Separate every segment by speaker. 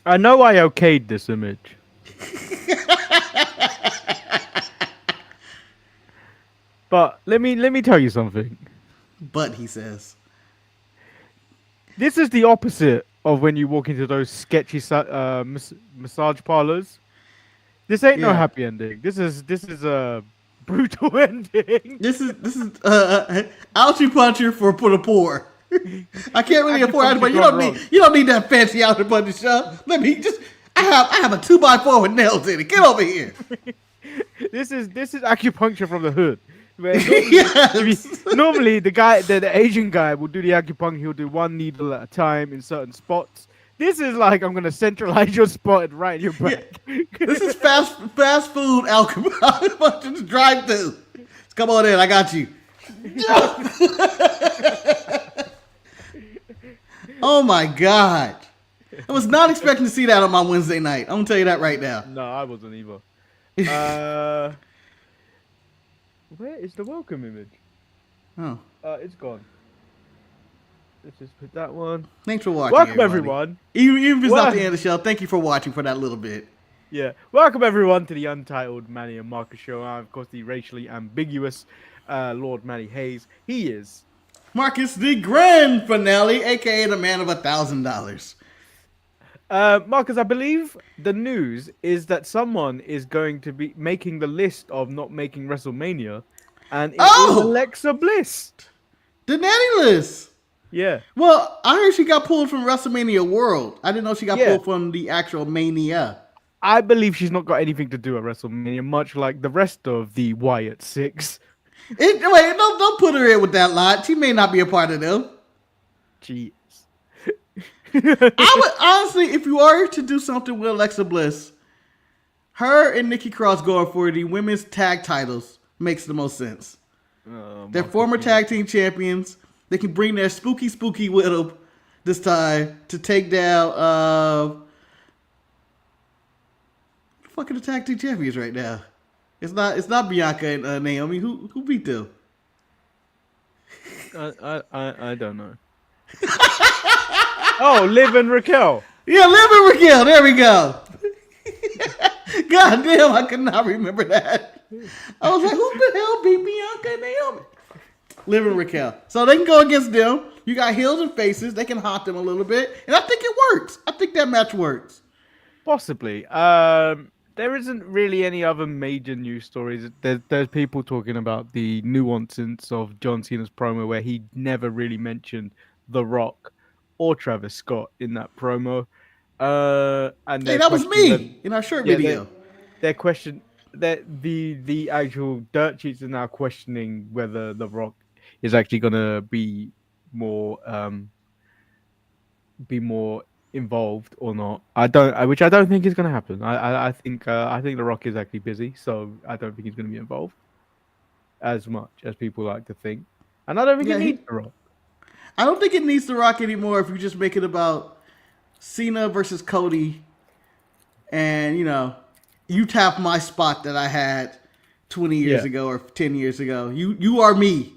Speaker 1: I know I okayed this image, but let me tell you something.
Speaker 2: But he says,
Speaker 1: This is the opposite of when you walk into those sketchy massage parlors. This ain't no
Speaker 2: yeah,
Speaker 1: happy ending. This is a brutal ending.
Speaker 2: this is acupuncture for the poor. I can't really afford it,
Speaker 1: Acupuncture
Speaker 2: but
Speaker 1: gone wrong.
Speaker 2: you don't need that fancy acupuncture stuff. Let me just I have a 2x4 with nails in it. Get over here.
Speaker 1: This is acupuncture from the hood. Where normally,
Speaker 2: Yes.
Speaker 1: normally the Asian guy will do the acupuncture. He'll do one needle at a time in certain spots. This is like I'm gonna centralize your spot and right in your
Speaker 2: Yeah.
Speaker 1: back.
Speaker 2: This is fast food acupuncture drive through. Come on in, I got you. Oh my god. I was not expecting to see that on my Wednesday night. I'm gonna tell you that right now.
Speaker 1: No, I wasn't either. Uh, where is the welcome image?
Speaker 2: Oh.
Speaker 1: It's gone. Let's just put that one.
Speaker 2: Thanks for watching,
Speaker 1: Welcome
Speaker 2: everybody.
Speaker 1: everyone.
Speaker 2: Even if it's not
Speaker 1: Well,
Speaker 2: the end of the show, thank you for watching for that little bit.
Speaker 1: yeah, welcome everyone to the Untitled Manny and Marcus show. I'm of course the racially ambiguous Lord Manny Hayes. He is.
Speaker 2: Marcus, the grand finale, aka the man of $1,000.
Speaker 1: Marcus, I believe the news is that someone is going to be making the list of not making WrestleMania, and it is
Speaker 2: Oh,
Speaker 1: Alexa Bliss.
Speaker 2: the nanny list.
Speaker 1: Yeah,
Speaker 2: Well, I heard she got pulled from WrestleMania World. I didn't know she got
Speaker 1: yeah.
Speaker 2: pulled from the actual Mania.
Speaker 1: I believe she's not got anything to do at WrestleMania, much like the rest of the Wyatt Six.
Speaker 2: Wait, don't put her in with that lot. She may not be a part of them.
Speaker 1: Jeez.
Speaker 2: I would honestly, if you are to do something with Alexa Bliss, her and Nikki Cross going for the women's tag titles makes the most sense. They're former tag team champions. They can bring their spooky with them this time to take down. The fuck are the tag team champions right now? It's not Bianca and Naomi. Who beat them?
Speaker 1: I don't know. Oh, Liv and Raquel.
Speaker 2: Yeah, Liv and Raquel. There we go. God damn, I could not remember that. I was like, who the hell beat Bianca and Naomi? Liv and Raquel. So they can go against them. You got heels and faces. They can haunt them a little bit. And I think it works. I think that match works.
Speaker 1: Possibly. There isn't really any other major news stories. There's people talking about the nuances of John Cena's promo where he never really mentioned The Rock or Travis Scott in that promo. And
Speaker 2: Hey,
Speaker 1: they're
Speaker 2: that was
Speaker 1: questioning
Speaker 2: me in our shirt
Speaker 1: yeah,
Speaker 2: video.
Speaker 1: they're question that the actual dirt sheets are now questioning whether The Rock is actually gonna be more involved or not. Which I don't think is gonna happen. I think The Rock is actually busy, so I don't think he's gonna be involved as much as people like to think. And I don't think
Speaker 2: Yeah,
Speaker 1: it needs The Rock.
Speaker 2: I don't think it needs The Rock anymore if you just make it about Cena versus Cody and, you tap my spot that I had 20 years
Speaker 1: Yeah.
Speaker 2: ago or 10 years ago. You are me,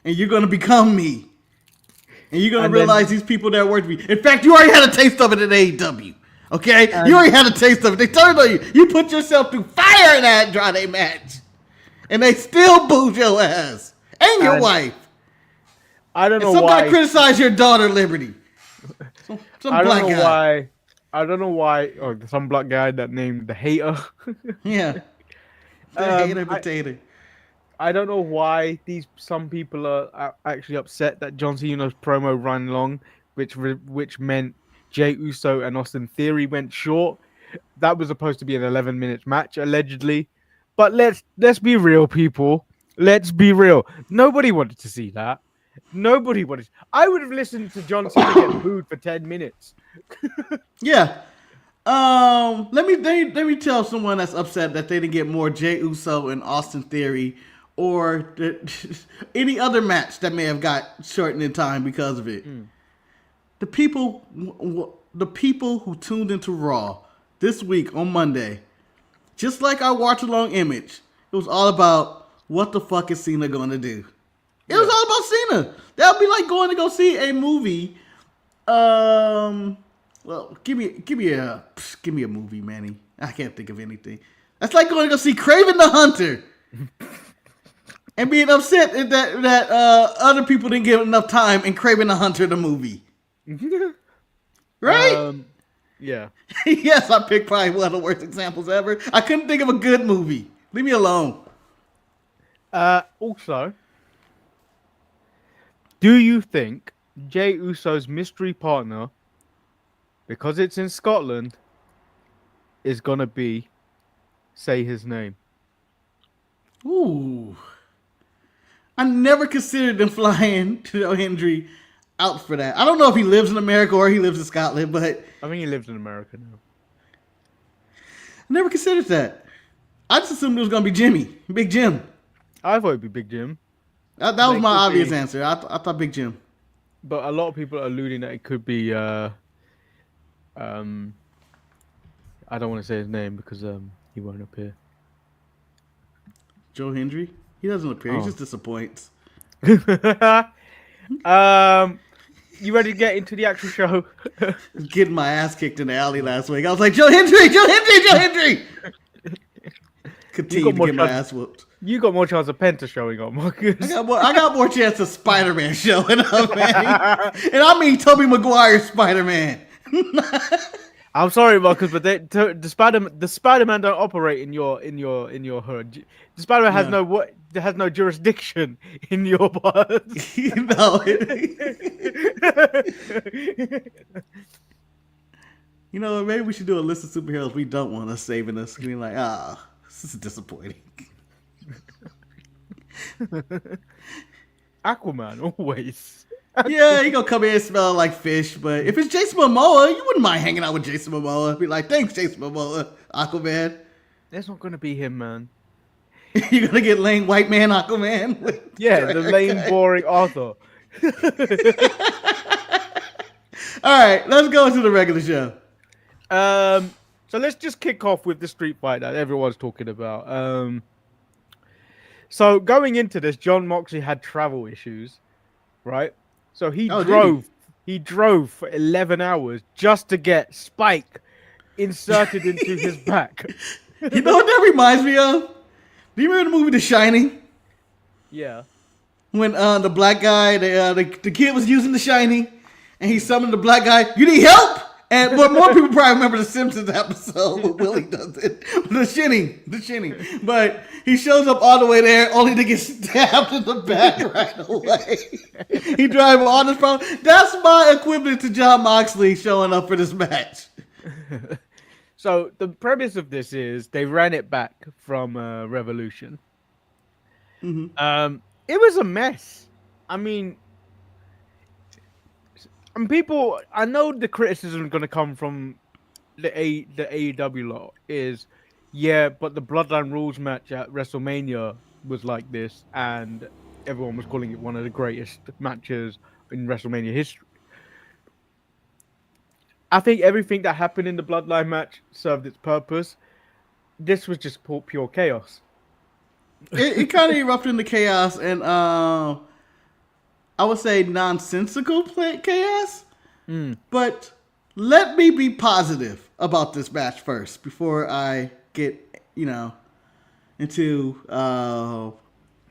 Speaker 2: and you're going to become me. And you're going to
Speaker 1: And
Speaker 2: realize these people that work with me. In fact, you already had a taste of it in AEW. Okay? You already had a taste of it. They turned on you. You put yourself through fire in that Andrade match. And they still booed your ass. And your
Speaker 1: And
Speaker 2: wife.
Speaker 1: I don't
Speaker 2: And
Speaker 1: know
Speaker 2: some guy
Speaker 1: why.
Speaker 2: criticized your daughter, Liberty. Some
Speaker 1: I
Speaker 2: black
Speaker 1: don't know
Speaker 2: guy.
Speaker 1: why. I don't know why. Oh, some black guy that named the hater.
Speaker 2: Yeah. The hater
Speaker 1: I,
Speaker 2: potato.
Speaker 1: I don't know why some people are actually upset that John Cena's promo ran long, which meant Jey Uso and Austin Theory went short. That was supposed to be an 11-minute match allegedly, but let's be real, people. Let's be real. Nobody wanted to see that. Nobody wanted. I would have listened to John Cena get booed for 10 minutes.
Speaker 2: Yeah. Let me tell someone that's upset that they didn't get more Jey Uso and Austin Theory or any other match that may have got shortened in time because of it. The people who tuned into Raw this week on Monday, just like our watch along image, it was all about what the fuck is Cena going to do. It was all about Cena. That would be like going to go see a movie, Well, give me a movie, Manny. I can't think of anything. That's like going to go see Kraven the Hunter and being upset that other people didn't give enough time in Kraven the Hunter the movie. Right?
Speaker 1: Yeah.
Speaker 2: Yes, I picked probably one of the worst examples ever. I couldn't think of a good movie. Leave me alone.
Speaker 1: Also, do you think Jey Uso's mystery partner, because it's in Scotland, is gonna be say his name?
Speaker 2: Ooh. I never considered them flying to Hendry out for that. I don't know if he lives in America or he lives in Scotland, but
Speaker 1: I think he lives in America now.
Speaker 2: I never considered that. I just assumed it was going to be Jimmy, Big Jim.
Speaker 1: I thought it'd be Big Jim.
Speaker 2: That was my obvious answer. I thought Big Jim.
Speaker 1: But a lot of people are alluding that it could be I don't want to say his name because he won't appear.
Speaker 2: Joe Hendry? He doesn't appear. He just disappoints.
Speaker 1: You ready to get into the actual show?
Speaker 2: Getting my ass kicked in the alley last week. I was like, Joe Hendry, Joe Hendry, Joe Hendry. Continue to get my ass whooped.
Speaker 1: You got more chance of Penta showing up, Marcus.
Speaker 2: I got more chance of Spider-Man showing up, man. And I mean Tobey Maguire's Spider-Man.
Speaker 1: I'm sorry, Marcus, but the Spider-Man don't operate in your hood. The Spider-Man has no jurisdiction in your part.
Speaker 2: No. You know, maybe we should do a list of superheroes we don't want us saving us. Being like, this is disappointing.
Speaker 1: Aquaman, always.
Speaker 2: Yeah, he gonna come in and smell like fish, but if it's Jason Momoa, you wouldn't mind hanging out with Jason Momoa. Be like, thanks, Jason Momoa, Aquaman.
Speaker 1: That's not gonna be him, man.
Speaker 2: You're gonna get lame white man Aquaman?
Speaker 1: Yeah, the lame, boring Arthur.
Speaker 2: Alright, let's go into the regular show.
Speaker 1: So let's just kick off with the street fight that everyone's talking about. So going into this, Jon Moxley had travel issues, right? So he drove for 11 hours just to get Spike inserted into his back.
Speaker 2: You know what that reminds me of? Do you remember the movie The Shining?
Speaker 1: Yeah.
Speaker 2: When the black guy, the kid was using The Shining, and he summoned the black guy. You need help? And but more people probably remember the Simpsons episode where Willie does it. The shinning. But he shows up all the way there only to get stabbed in the back right away. He drives all this problem. That's my equivalent to Jon Moxley showing up for this match.
Speaker 1: So the premise of this is they ran it back from Revolution.
Speaker 2: Mm-hmm.
Speaker 1: It was a mess. I mean, and people, I know the criticism is going to come from the AEW lot is, yeah, but the Bloodline Rules match at WrestleMania was like this, and everyone was calling it one of the greatest matches in WrestleMania history. I think everything that happened in the Bloodline match served its purpose. This was just pure chaos.
Speaker 2: It kind of erupted into chaos, and I would say nonsensical chaos. But let me be positive about this match first before I get, into pro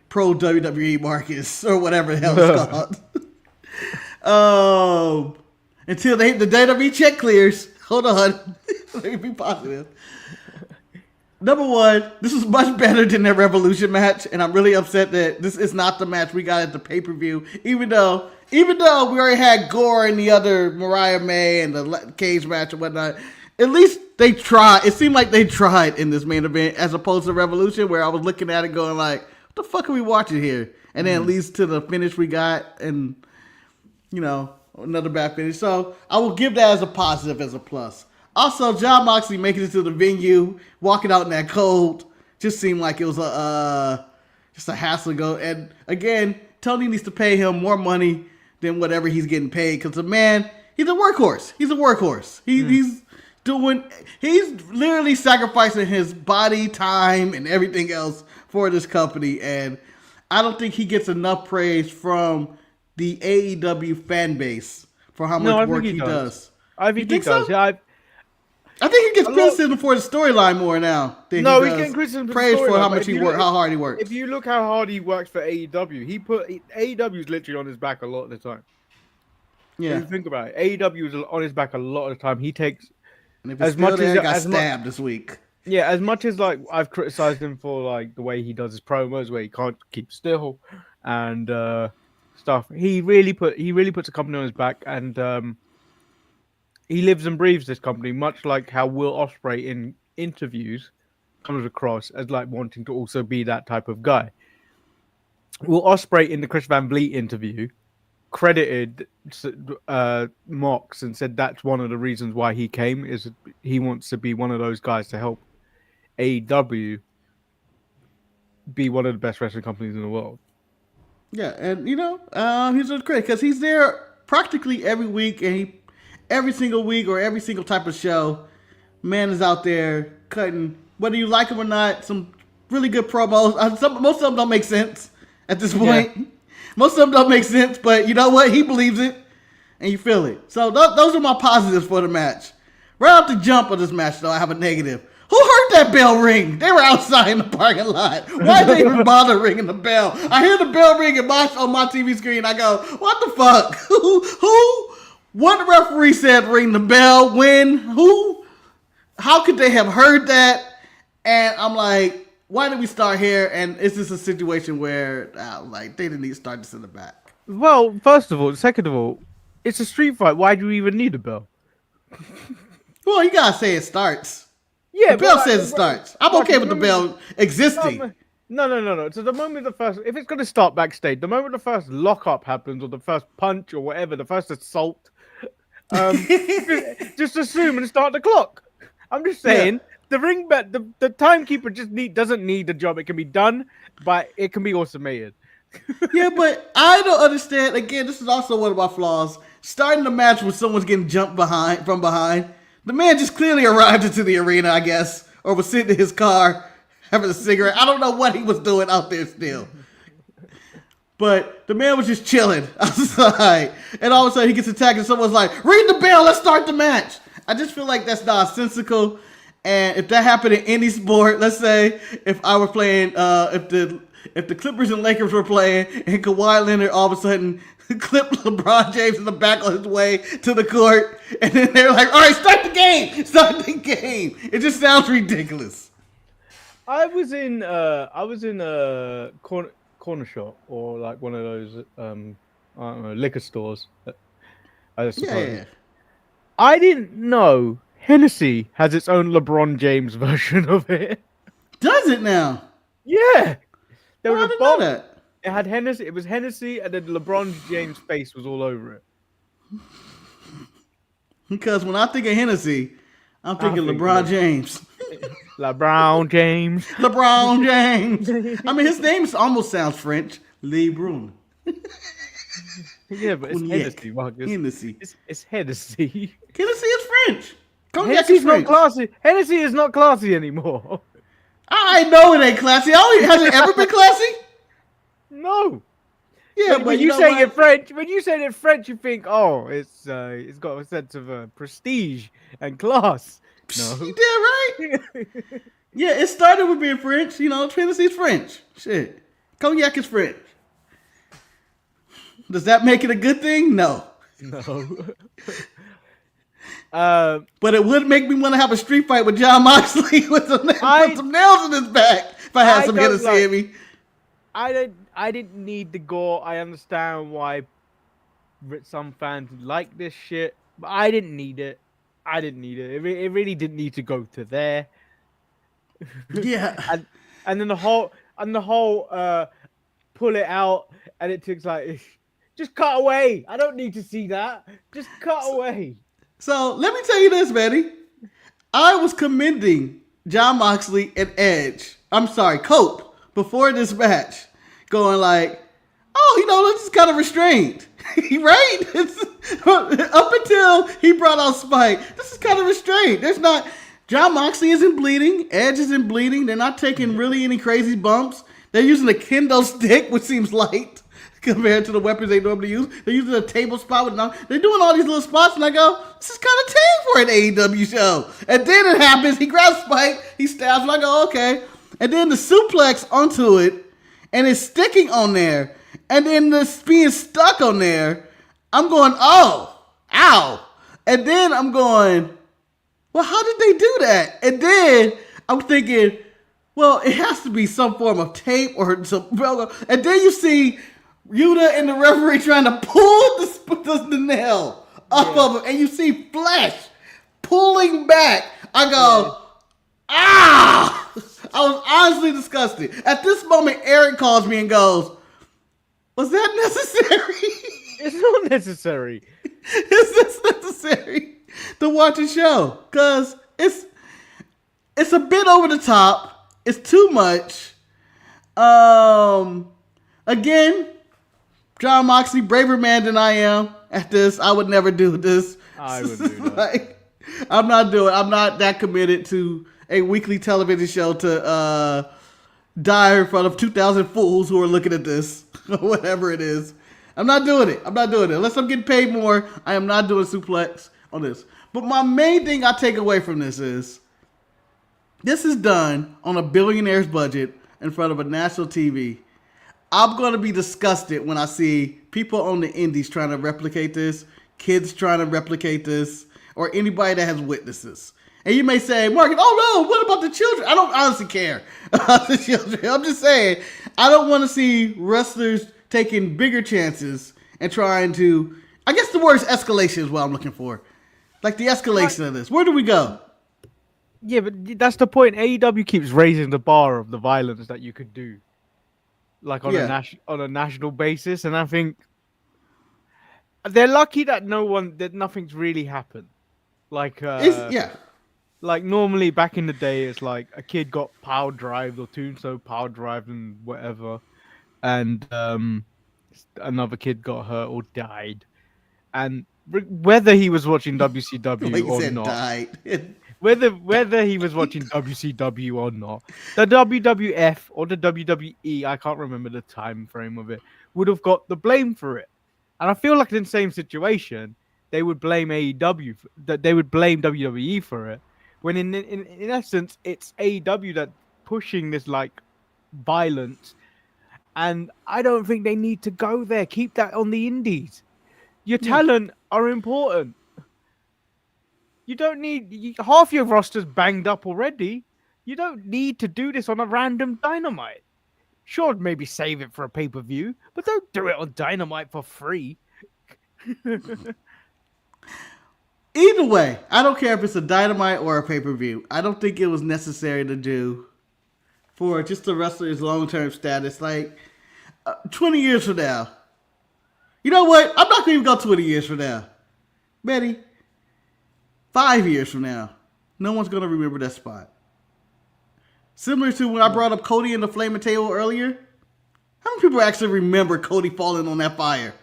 Speaker 2: WWE Marcus or whatever the hell it's called. Until the WWE check clears. Hold on. Let me be positive. Number one, this is much better than their Revolution match, and I'm really upset that this is not the match we got at the pay-per-view, even though we already had Gore and the other Mariah May and the cage match and whatnot. At least they tried. It seemed like they tried in this main event as opposed to Revolution, where I was looking at it going like, what the fuck are we watching here? And then at least to the finish we got, and, another bad finish. So I will give that as a positive, as a plus. Also, Jon Moxley making it to the venue, walking out in that cold, just seemed like it was just a hassle to go. And again, Tony needs to pay him more money than whatever he's getting paid, because the man, he's a workhorse. He's a workhorse. He's literally sacrificing his body, time, and everything else for this company. And I don't think he gets enough praise from the AEW fan base for how much work he does.
Speaker 1: I
Speaker 2: You
Speaker 1: think he
Speaker 2: think so?
Speaker 1: does. Yeah,
Speaker 2: I think he gets
Speaker 1: a lot.
Speaker 2: criticism for the storyline more now than he
Speaker 1: No, he's getting
Speaker 2: does
Speaker 1: criticism for the
Speaker 2: praise for
Speaker 1: storyline.
Speaker 2: how
Speaker 1: But
Speaker 2: much he work, how hard he
Speaker 1: if
Speaker 2: works.
Speaker 1: you look how hard he works for AEW, AEW is literally on his back a lot of the time. If
Speaker 2: Yeah.
Speaker 1: you think about it, AEW is on his back a lot of the time. He takes
Speaker 2: And if it's
Speaker 1: as
Speaker 2: still
Speaker 1: much
Speaker 2: there,
Speaker 1: as
Speaker 2: he got
Speaker 1: as much.
Speaker 2: stabbed this week.
Speaker 1: Yeah, as much as like I've criticized him for like the way he does his promos, where he can't keep still and stuff. He really puts a company on his back, and he lives and breathes this company, much like how Will Ospreay in interviews comes across as like wanting to also be that type of guy. Will Ospreay in the Chris Van Vliet interview credited Mox and said that's one of the reasons why he came is he wants to be one of those guys to help AEW be one of the best wrestling companies in the world.
Speaker 2: Yeah, and he's a critic because he's there practically every week, and every single week or every single type of show, man is out there cutting, whether you like him or not, some really good promos. Most of them don't make sense at this point.
Speaker 1: Yeah.
Speaker 2: Most of them don't make sense, but you know what? He believes it, and you feel it. So those are my positives for the match. Right off the jump of this match, though, I have a negative. Who heard that bell ring? They were outside in the parking lot. Why did they even bother ringing the bell? I hear the bell ring on my TV screen. I go, what the fuck? Who? What referee said ring the bell? When? Who? How could they have heard that? And I'm like, why did we start here? And is this a situation where like they didn't need to start this in the back?
Speaker 1: Well, first of all, second of all, it's a street fight. Why do you even need a bell?
Speaker 2: Well, you gotta say it starts.
Speaker 1: Yeah,
Speaker 2: The bell
Speaker 1: but,
Speaker 2: says it starts. I'm okay with the bell existing.
Speaker 1: No. So the moment if it's going to start backstage, the moment the first lockup happens, or the first punch, or whatever, the first assault, just assume and start the clock. I'm just saying, the ring, the timekeeper doesn't need the job. It can be done, but it can be automated.
Speaker 2: Yeah, but I don't understand. Again, this is also one of my flaws. Starting the match when someone's getting jumped from behind. The man just clearly arrived into the arena, I guess, or was sitting in his car having a cigarette. I don't know what he was doing out there still. But the man was just chilling outside. And all of a sudden he gets attacked and someone's like, ring the bell, let's start the match. I just feel like that's nonsensical. And if that happened in any sport, let's say if I were playing, if the Clippers and Lakers were playing and Kawhi Leonard all of a sudden clipped LeBron James in the back on his way to the court, and then they're like, all right, start the game. It just sounds ridiculous.
Speaker 1: I was in a corner shop, or like one of those I don't know, liquor stores, I suppose.
Speaker 2: Yeah.
Speaker 1: I didn't know Hennessy has its own LeBron James version of it.
Speaker 2: Does it now?
Speaker 1: Yeah. There was
Speaker 2: I
Speaker 1: a
Speaker 2: didn't
Speaker 1: box.
Speaker 2: know that.
Speaker 1: It had Hennessy. It was Hennessy, and then LeBron James' face was all over it.
Speaker 2: Because when I think of Hennessy, I'm thinking LeBron James.
Speaker 1: LeBron James.
Speaker 2: LeBron James. I mean, his name almost sounds French. LeBron.
Speaker 1: Yeah, but it's Hennessy, Marcus.
Speaker 2: Hennessy.
Speaker 1: It's Hennessy.
Speaker 2: Hennessy is French. Cognac
Speaker 1: Hennessy's
Speaker 2: is French.
Speaker 1: not classy. Hennessy is not classy anymore.
Speaker 2: I know it ain't classy. Has it ever been classy?
Speaker 1: No.
Speaker 2: Yeah,
Speaker 1: When you say it French, you think, oh, it's got a sense of prestige and class. No,
Speaker 2: You did right. Yeah, it started with being French. Tennessee's French. Shit, cognac is French. Does that make it a good thing? No. But it would make me want to have a street fight with John Moxley with some nails in his back if I had some Hennessy in me.
Speaker 1: I didn't need the gore. I understand why some fans like this shit, but I didn't need it. It really didn't need to go to there.
Speaker 2: Yeah.
Speaker 1: and then the whole pull it out, and it takes like just cut away. I don't need to see that. Just cut away.
Speaker 2: So let me tell you this, Manny. I was commending John Moxley and Edge. I'm sorry, Cope, before this match, going like, oh, this is kind of restrained. Right? Up until he brought out Spike, this is kind of restrained. John Moxley isn't bleeding. Edge isn't bleeding. They're not taking really any crazy bumps. They're using a kendo stick, which seems light. compared to the weapons they normally use. They're using a table spot with they're doing all these little spots, and I go, this is kind of tame for an AEW show. And then it happens. He grabs Spike, he stabs him. I go, okay. And then the suplex onto it, and it's sticking on there, and then this being stuck on there. I'm going, oh, ow. And then I'm going, well, how did they do that? And then I'm thinking, well, it has to be some form of tape or some. And then you see Yuta and the referee trying to pull the nail off of him, and you see flesh pulling back. I go, ah! I was honestly disgusted. At this moment, Eric calls me and goes, was that necessary?
Speaker 1: It's not necessary.
Speaker 2: Is this necessary to watch a show? Because it's a bit over the top. It's too much. Again, John Moxley, braver man than I am at this. I would never do this.
Speaker 1: I would do that.
Speaker 2: I'm not that committed to a weekly television show to die in front of 2,000 fools who are looking at this or whatever it is. I'm not doing it. Unless I'm getting paid more, I am not doing suplex on this. But my main thing I take away from this is done on a billionaire's budget in front of a national TV. I'm going to be disgusted when I see people on the indies trying to replicate this, kids trying to replicate this, or anybody that has witnesses. And you may say, Marcus, oh no, what about the children? I don't honestly care about the children. I'm just saying, I don't want to see wrestlers taking bigger chances and trying to, I guess the word is escalation is what I'm looking for. Like the escalation of this. Where do we go?
Speaker 1: Yeah, but that's the point. AEW keeps raising the bar of the violence that you could do, like on a national basis, and I think they're lucky that nothing's really happened. Like, like normally back in the day, it's like a kid got power drived or tombstone power drived and whatever, and another kid got hurt or died, and whether he was watching WCW
Speaker 2: like
Speaker 1: or not,
Speaker 2: died.
Speaker 1: whether he was watching WCW or not, the WWF or the WWE, I can't remember the time frame of it, would have got the blame for it. And I feel like in the same situation, they would blame AEW, that they would blame WWE for it, when in essence, it's AEW that pushing this like violence. And I don't think they need to go there. Keep that on the indies. Your talent are important. You don't need half your roster's banged up already. You don't need to do this on a random Dynamite. Sure, maybe save it for a pay-per-view, but don't do it on Dynamite for free.
Speaker 2: Either way, I don't care if it's a Dynamite or a pay-per-view. I don't think it was necessary to do for just the wrestler's long-term status. Like, 20 years from now. You know what? I'm not going to even go 20 years from now. Betty, 5 years from now, no one's going to remember that spot. Similar to when I brought up Cody and the Flaming Table earlier. How many people actually remember Cody falling on that fire?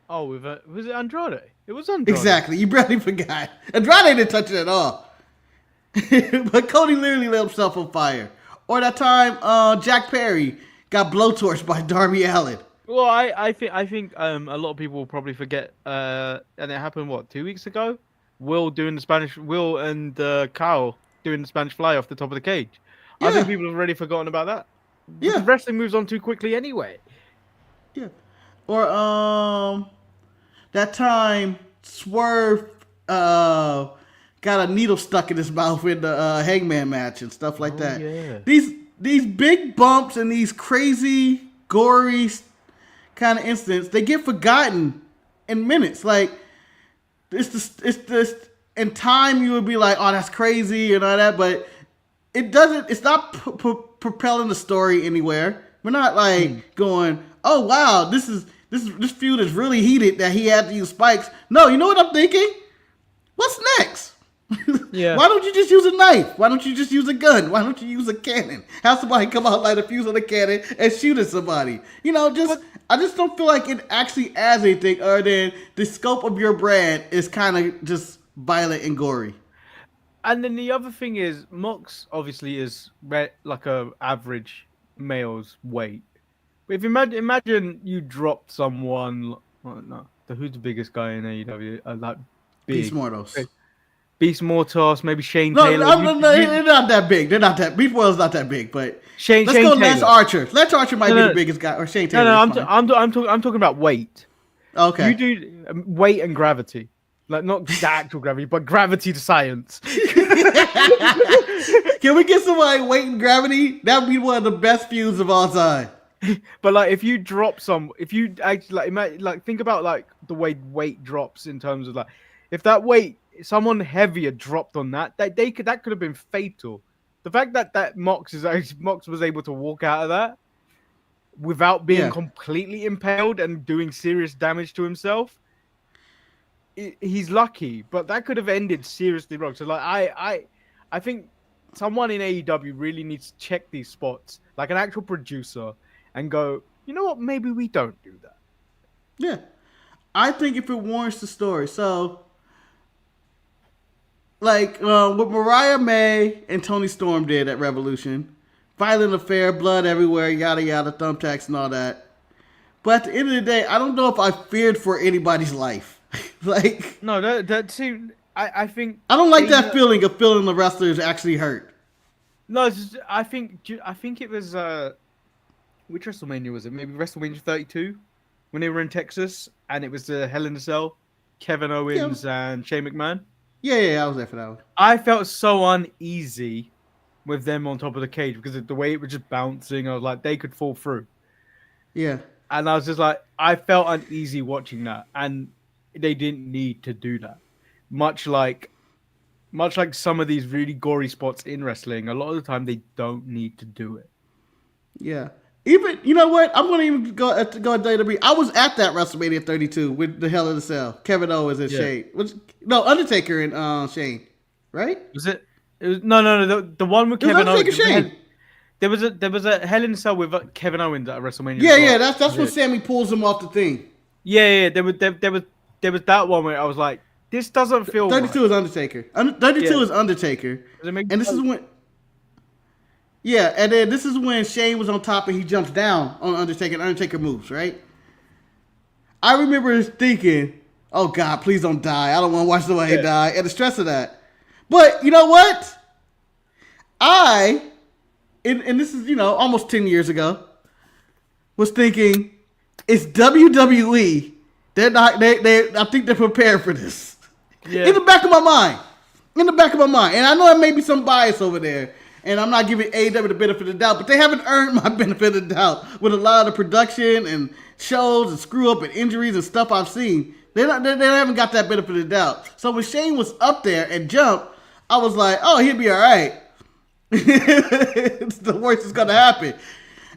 Speaker 1: Oh, was it Andrade? It was Andrade.
Speaker 2: Exactly. You barely forgot. Andrade didn't touch it at all. But Cody literally lit himself on fire. Or that time Jack Perry got blowtorched by Darby Allin.
Speaker 1: Well, I think a lot of people will probably forget, and it happened 2 weeks ago. Will and Kyle doing the Spanish Fly off the top of the cage. Yeah. I think people have already forgotten about that. Yeah, because wrestling moves on too quickly anyway.
Speaker 2: Yeah, or that time Swerve got a needle stuck in his mouth in the Hangman match and stuff like that. Yeah. These big bumps and these crazy gory kind of incidents, they get forgotten in minutes. Like it's this in time you would be like, oh, that's crazy and all that, but it doesn't. It's not propelling the story anywhere. We're not like going, oh wow, this feud is really heated that he had to use spikes. No, you know what I'm thinking? What's next? Yeah. Why don't you just use a knife? Why don't you just use a gun? Why don't you use a cannon? Have somebody come out, light a fuse on a cannon, and shoot at somebody? You know, I just don't feel like it actually adds anything other than the scope of your brand is kind of just violent and gory.
Speaker 1: And then the other thing is, Mox obviously is like a average male's weight, If imagine you dropped someone. Oh, no, who's the biggest guy in AEW? Like
Speaker 2: Beast
Speaker 1: big.
Speaker 2: Mortals.
Speaker 1: Beast Mortos, maybe Shane
Speaker 2: No,
Speaker 1: Taylor.
Speaker 2: no, they're not that big. They're not that. Beast Mortals not that big, but let's
Speaker 1: Shane
Speaker 2: go Lance
Speaker 1: Taylor.
Speaker 2: Archer. Lance Archer might
Speaker 1: No,
Speaker 2: be the
Speaker 1: no,
Speaker 2: biggest guy, or Shane
Speaker 1: no,
Speaker 2: Taylor
Speaker 1: no.
Speaker 2: is fine.
Speaker 1: I'm talking about weight. You
Speaker 2: Okay.
Speaker 1: do weight and gravity, like not the actual gravity, but gravity to science.
Speaker 2: Can we get somebody weight and gravity? That would be one of the best feuds of all time.
Speaker 1: But like, if you drop if you actually like think about like the way weight drops in terms of like, if that weight, someone heavier dropped on that could have been fatal. The fact that Mox was able to walk out of that without being
Speaker 2: Yeah.
Speaker 1: completely impaled and doing serious damage to himself, he's lucky. But that could have ended seriously wrong. So like, I think someone in AEW really needs to check these spots, like an actual producer, and go, you know what? Maybe we don't do that.
Speaker 2: Yeah. I think if it warrants the story. So, like what Mariah May and Tony Storm did at Revolution, violent affair, blood everywhere, yada yada, thumbtacks and all that. But at the end of the day, I don't know if I feared for anybody's life. Like,
Speaker 1: No, that seemed. I think
Speaker 2: I don't like that feeling of feeling the wrestler is actually hurt.
Speaker 1: No, I think it was which WrestleMania was it? Maybe WrestleMania 32 when they were in Texas, and it was the Hell in a Cell, Kevin Owens and Shane McMahon.
Speaker 2: Yeah, I was there for that one.
Speaker 1: I felt so uneasy with them on top of the cage because of the way it was just bouncing. I was like, they could fall through.
Speaker 2: Yeah.
Speaker 1: And I was just like, I felt uneasy watching that, and they didn't need to do that. Much like some of these really gory spots in wrestling, a lot of the time they don't need to do it.
Speaker 2: Yeah. Even, you know what? I'm going to even go at WWE. I was at that WrestleMania 32 with the Hell in the Cell. Kevin Owens and Shane. Undertaker and Shane. Right?
Speaker 1: Was it? It was no. The one with Kevin
Speaker 2: Undertaker
Speaker 1: Owens.
Speaker 2: Shane.
Speaker 1: There was a Hell in a Cell with Kevin Owens at WrestleMania.
Speaker 2: Yeah. That's when Sammy pulls him off the thing.
Speaker 1: Yeah. There was that one where I was like, this doesn't feel
Speaker 2: 32
Speaker 1: right.
Speaker 2: is Undertaker. 32 is Undertaker. And this is when... Yeah, and then this is when Shane was on top and he jumps down on Undertaker and Undertaker moves, right? I remember thinking, oh God, please don't die. I don't want to watch the way he die and the stress of that. But you know what? And this is, almost 10 years ago, was thinking, it's WWE. I think they're prepared for this. Yeah. In the back of my mind. And I know there may be some bias over there. And I'm not giving AEW the benefit of the doubt, but they haven't earned my benefit of the doubt with a lot of the production and shows and screw up and injuries and stuff I've seen. They haven't got that benefit of the doubt. So when Shane was up there and jumped, I was like, oh, he'll be all right. It's the worst that's gonna happen.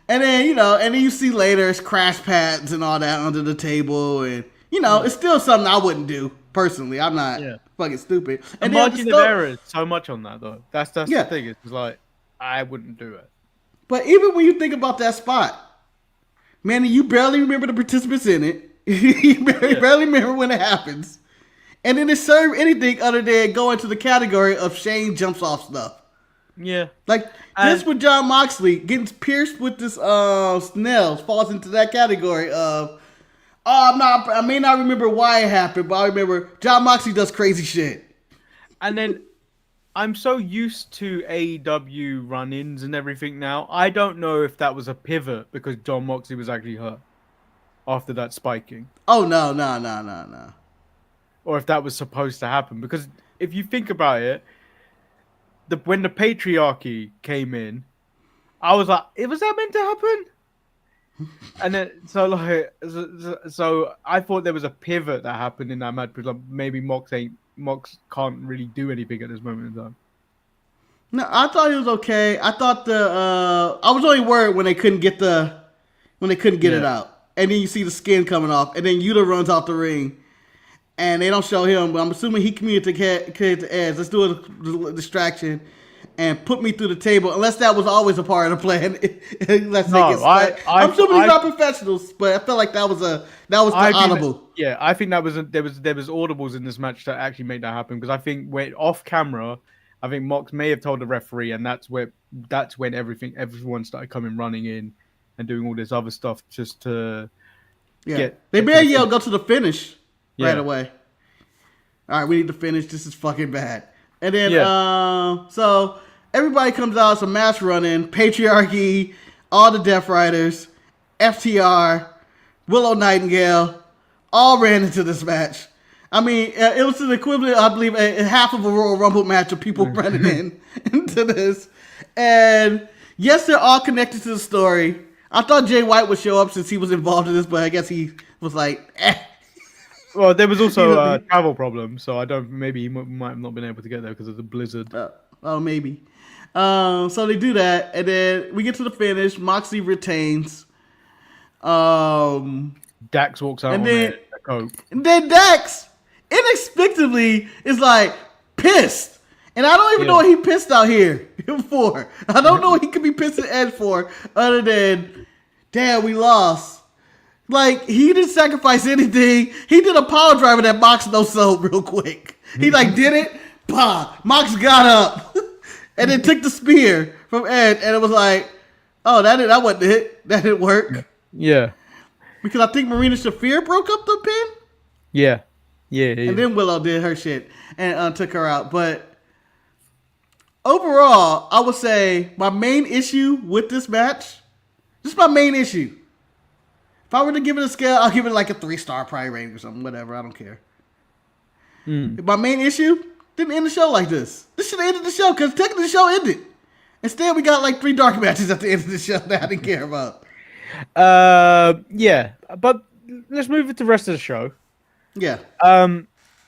Speaker 2: And then you see later it's crash pads and all that under the table, and it's still something I wouldn't do personally. I'm not fucking stupid.
Speaker 1: And the margin of error is so much on that though. That's the thing. It's like I wouldn't do it.
Speaker 2: But even when you think about that spot, Manny, you barely remember the participants in it. You barely remember when it happens, and then it served anything other than going to the category of Shane jumps off stuff.
Speaker 1: Yeah,
Speaker 2: like this with Jon Moxley getting pierced with this snails falls into that category of. I may not remember why it happened, but I remember Jon Moxley does crazy shit.
Speaker 1: And then I'm so used to AEW run-ins and everything now. I don't know if that was a pivot because Jon Moxley was actually hurt after that spiking.
Speaker 2: Oh, no.
Speaker 1: Or if that was supposed to happen. Because if you think about it, when the patriarchy came in, I was like, was that meant to happen? And then so I thought there was a pivot that happened in that match because maybe Mox can't really do anything at this moment in time.
Speaker 2: No, I thought he was okay. I thought I was only worried when they couldn't get it out, and then you see the skin coming off, and then Yuta runs off the ring, and they don't show him. But I'm assuming he communicated to Edge. Let's do a distraction. And put me through the table, unless that was always a part of the plan. I'm assuming they're not professionals, but I felt like that was audible.
Speaker 1: I think there was audibles in this match that actually made that happen because I think when off camera, I think Mox may have told the referee, and that's when everyone started coming running in, and doing all this other stuff just to
Speaker 2: Yeah.
Speaker 1: get
Speaker 2: They
Speaker 1: get to the
Speaker 2: made Yale
Speaker 1: finish.
Speaker 2: go to the finish right
Speaker 1: Yeah,
Speaker 2: away. All right, we need to finish. This is fucking bad. And then,
Speaker 1: yeah.
Speaker 2: so everybody comes out. It's a match running. Patriarchy, all the Death Riders, FTR, Willow Nightingale, all ran into this match. I mean, it was the equivalent, I believe, a half of a Royal Rumble match of people running into this. And yes, they're all connected to the story. I thought Jay White would show up since he was involved in this, but I guess he was like, eh.
Speaker 1: Well, there was also
Speaker 2: You know,
Speaker 1: a travel problem, so I don't. Maybe he might have not been able to get there because of the blizzard.
Speaker 2: Oh, maybe. So they do that, and then we get to the finish. Moxley retains.
Speaker 1: Dax walks out
Speaker 2: And
Speaker 1: on
Speaker 2: then,
Speaker 1: a coat.
Speaker 2: and then Dax inexplicably is like pissed. And I don't even know what he pissed out here for. I don't know what he could be pissed at Edge for other than, damn, we lost. Like, he didn't sacrifice anything. He did a power driver that Mox no-sold real quick. He like did it, bah. Mox got up and then took the spear from Ed, and it was like, oh, that wasn't it. That didn't work.
Speaker 1: Yeah.
Speaker 2: Because I think Marina Shafir broke up the pin.
Speaker 1: Yeah. Yeah.
Speaker 2: And then Willow did her shit and took her out. But overall, I would say my main issue with this match, this is my main issue. If I were to give it a scale, I'll give it like a 3-star probably rating or something. Whatever, I don't care. My main issue didn't end the show like this. This should have ended the show because technically the show ended. Instead, we got like 3 dark matches at the end of the show that I didn't care about.
Speaker 1: Yeah, but let's move it to the rest of the show.
Speaker 2: Yeah.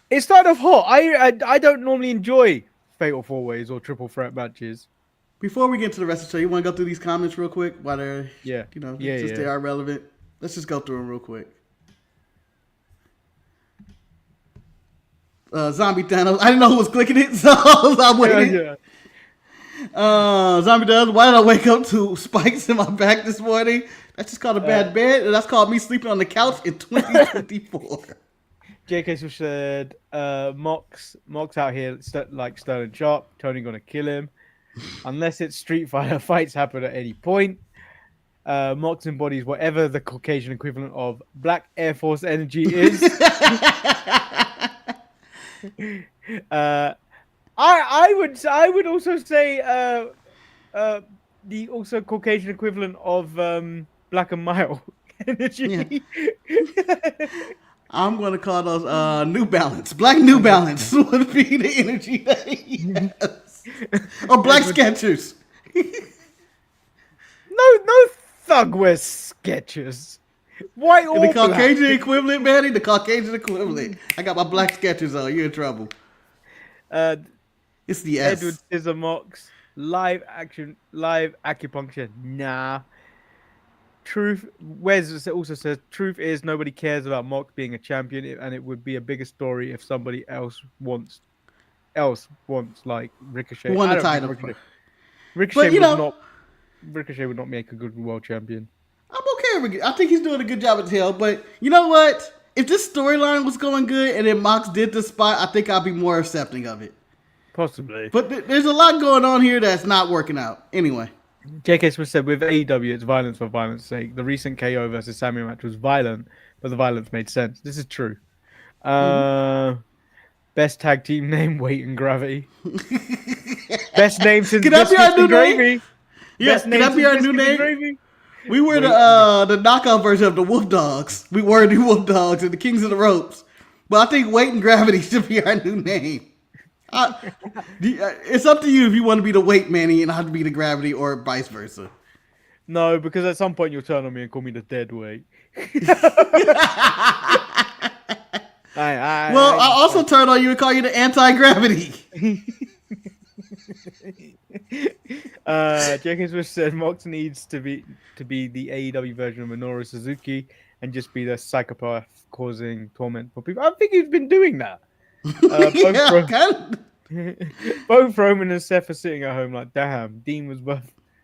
Speaker 1: It started off hot. I don't normally enjoy fatal 4-ways or triple threat matches.
Speaker 2: Before we get to the rest of the show, you want to go through these comments real quick while they're, since they are relevant. Let's just go through them real quick. Zombie Thanos. I didn't know who was clicking it, so I'm waiting.
Speaker 1: Yeah.
Speaker 2: Zombie Thanos. Why did I wake up to spikes in my back this morning? That's just called a bad bed, and that's called me sleeping on the couch in 2024.
Speaker 1: JK Swish said, Mox out here like Sterling Sharp. Tony gonna kill him. Unless it's Street Fighter, fights happen at any point. Mox embodies whatever the Caucasian equivalent of Black Air Force energy is. I would also say the also Caucasian equivalent of Black and Mild energy.
Speaker 2: Yeah. I'm going to call those New Balance. Black New Balance would be the energy that he has. Or Black Skechers.
Speaker 1: No thug wears Skechers. White or
Speaker 2: the Caucasian
Speaker 1: black.
Speaker 2: equivalent, Manny. The Caucasian equivalent. I got my Black Skechers on. You're in trouble. It's the S.
Speaker 1: Edward Scissor Mox. Live acupuncture. Nah. Truth. Wes also says truth is nobody cares about Mox being a champion, and it would be a bigger story if somebody else wants like Ricochet.
Speaker 2: Won the title.
Speaker 1: Ricochet would not make a good world champion.
Speaker 2: I'm okay with it. I think he's doing a good job at Hill, but you know what? If this storyline was going good and then Mox did the spot, I think I'd be more accepting of it.
Speaker 1: Possibly.
Speaker 2: But there's a lot going on here that's not working out. Anyway.
Speaker 1: J.K. Smith said, with AEW, it's violence for violence sake. The recent KO versus Sammy match was violent, but the violence made sense. This is true. Best tag team name, Weight and Gravity. Best name since
Speaker 2: Can that be our new
Speaker 1: Gravy.
Speaker 2: name? Yes, can that be our new name?
Speaker 1: Gravy?
Speaker 2: We were the knockout version of the Wolf Dogs. We were the Wolf Dogs and the Kings of the Ropes. But I think Weight and Gravity should be our new name. It's up to you if you want to be the Weight Manny and I have to be the Gravity or vice versa.
Speaker 1: No, because at some point you'll turn on me and call me the Dead Weight.
Speaker 2: I also turn on you and call you the Anti-Gravity.
Speaker 1: Jenkins Wish said Mox needs to be the AEW version of Minoru Suzuki and just be the psychopath causing torment for people. I think he's been doing that. Both Roman and Seth are sitting at home like, damn, Dean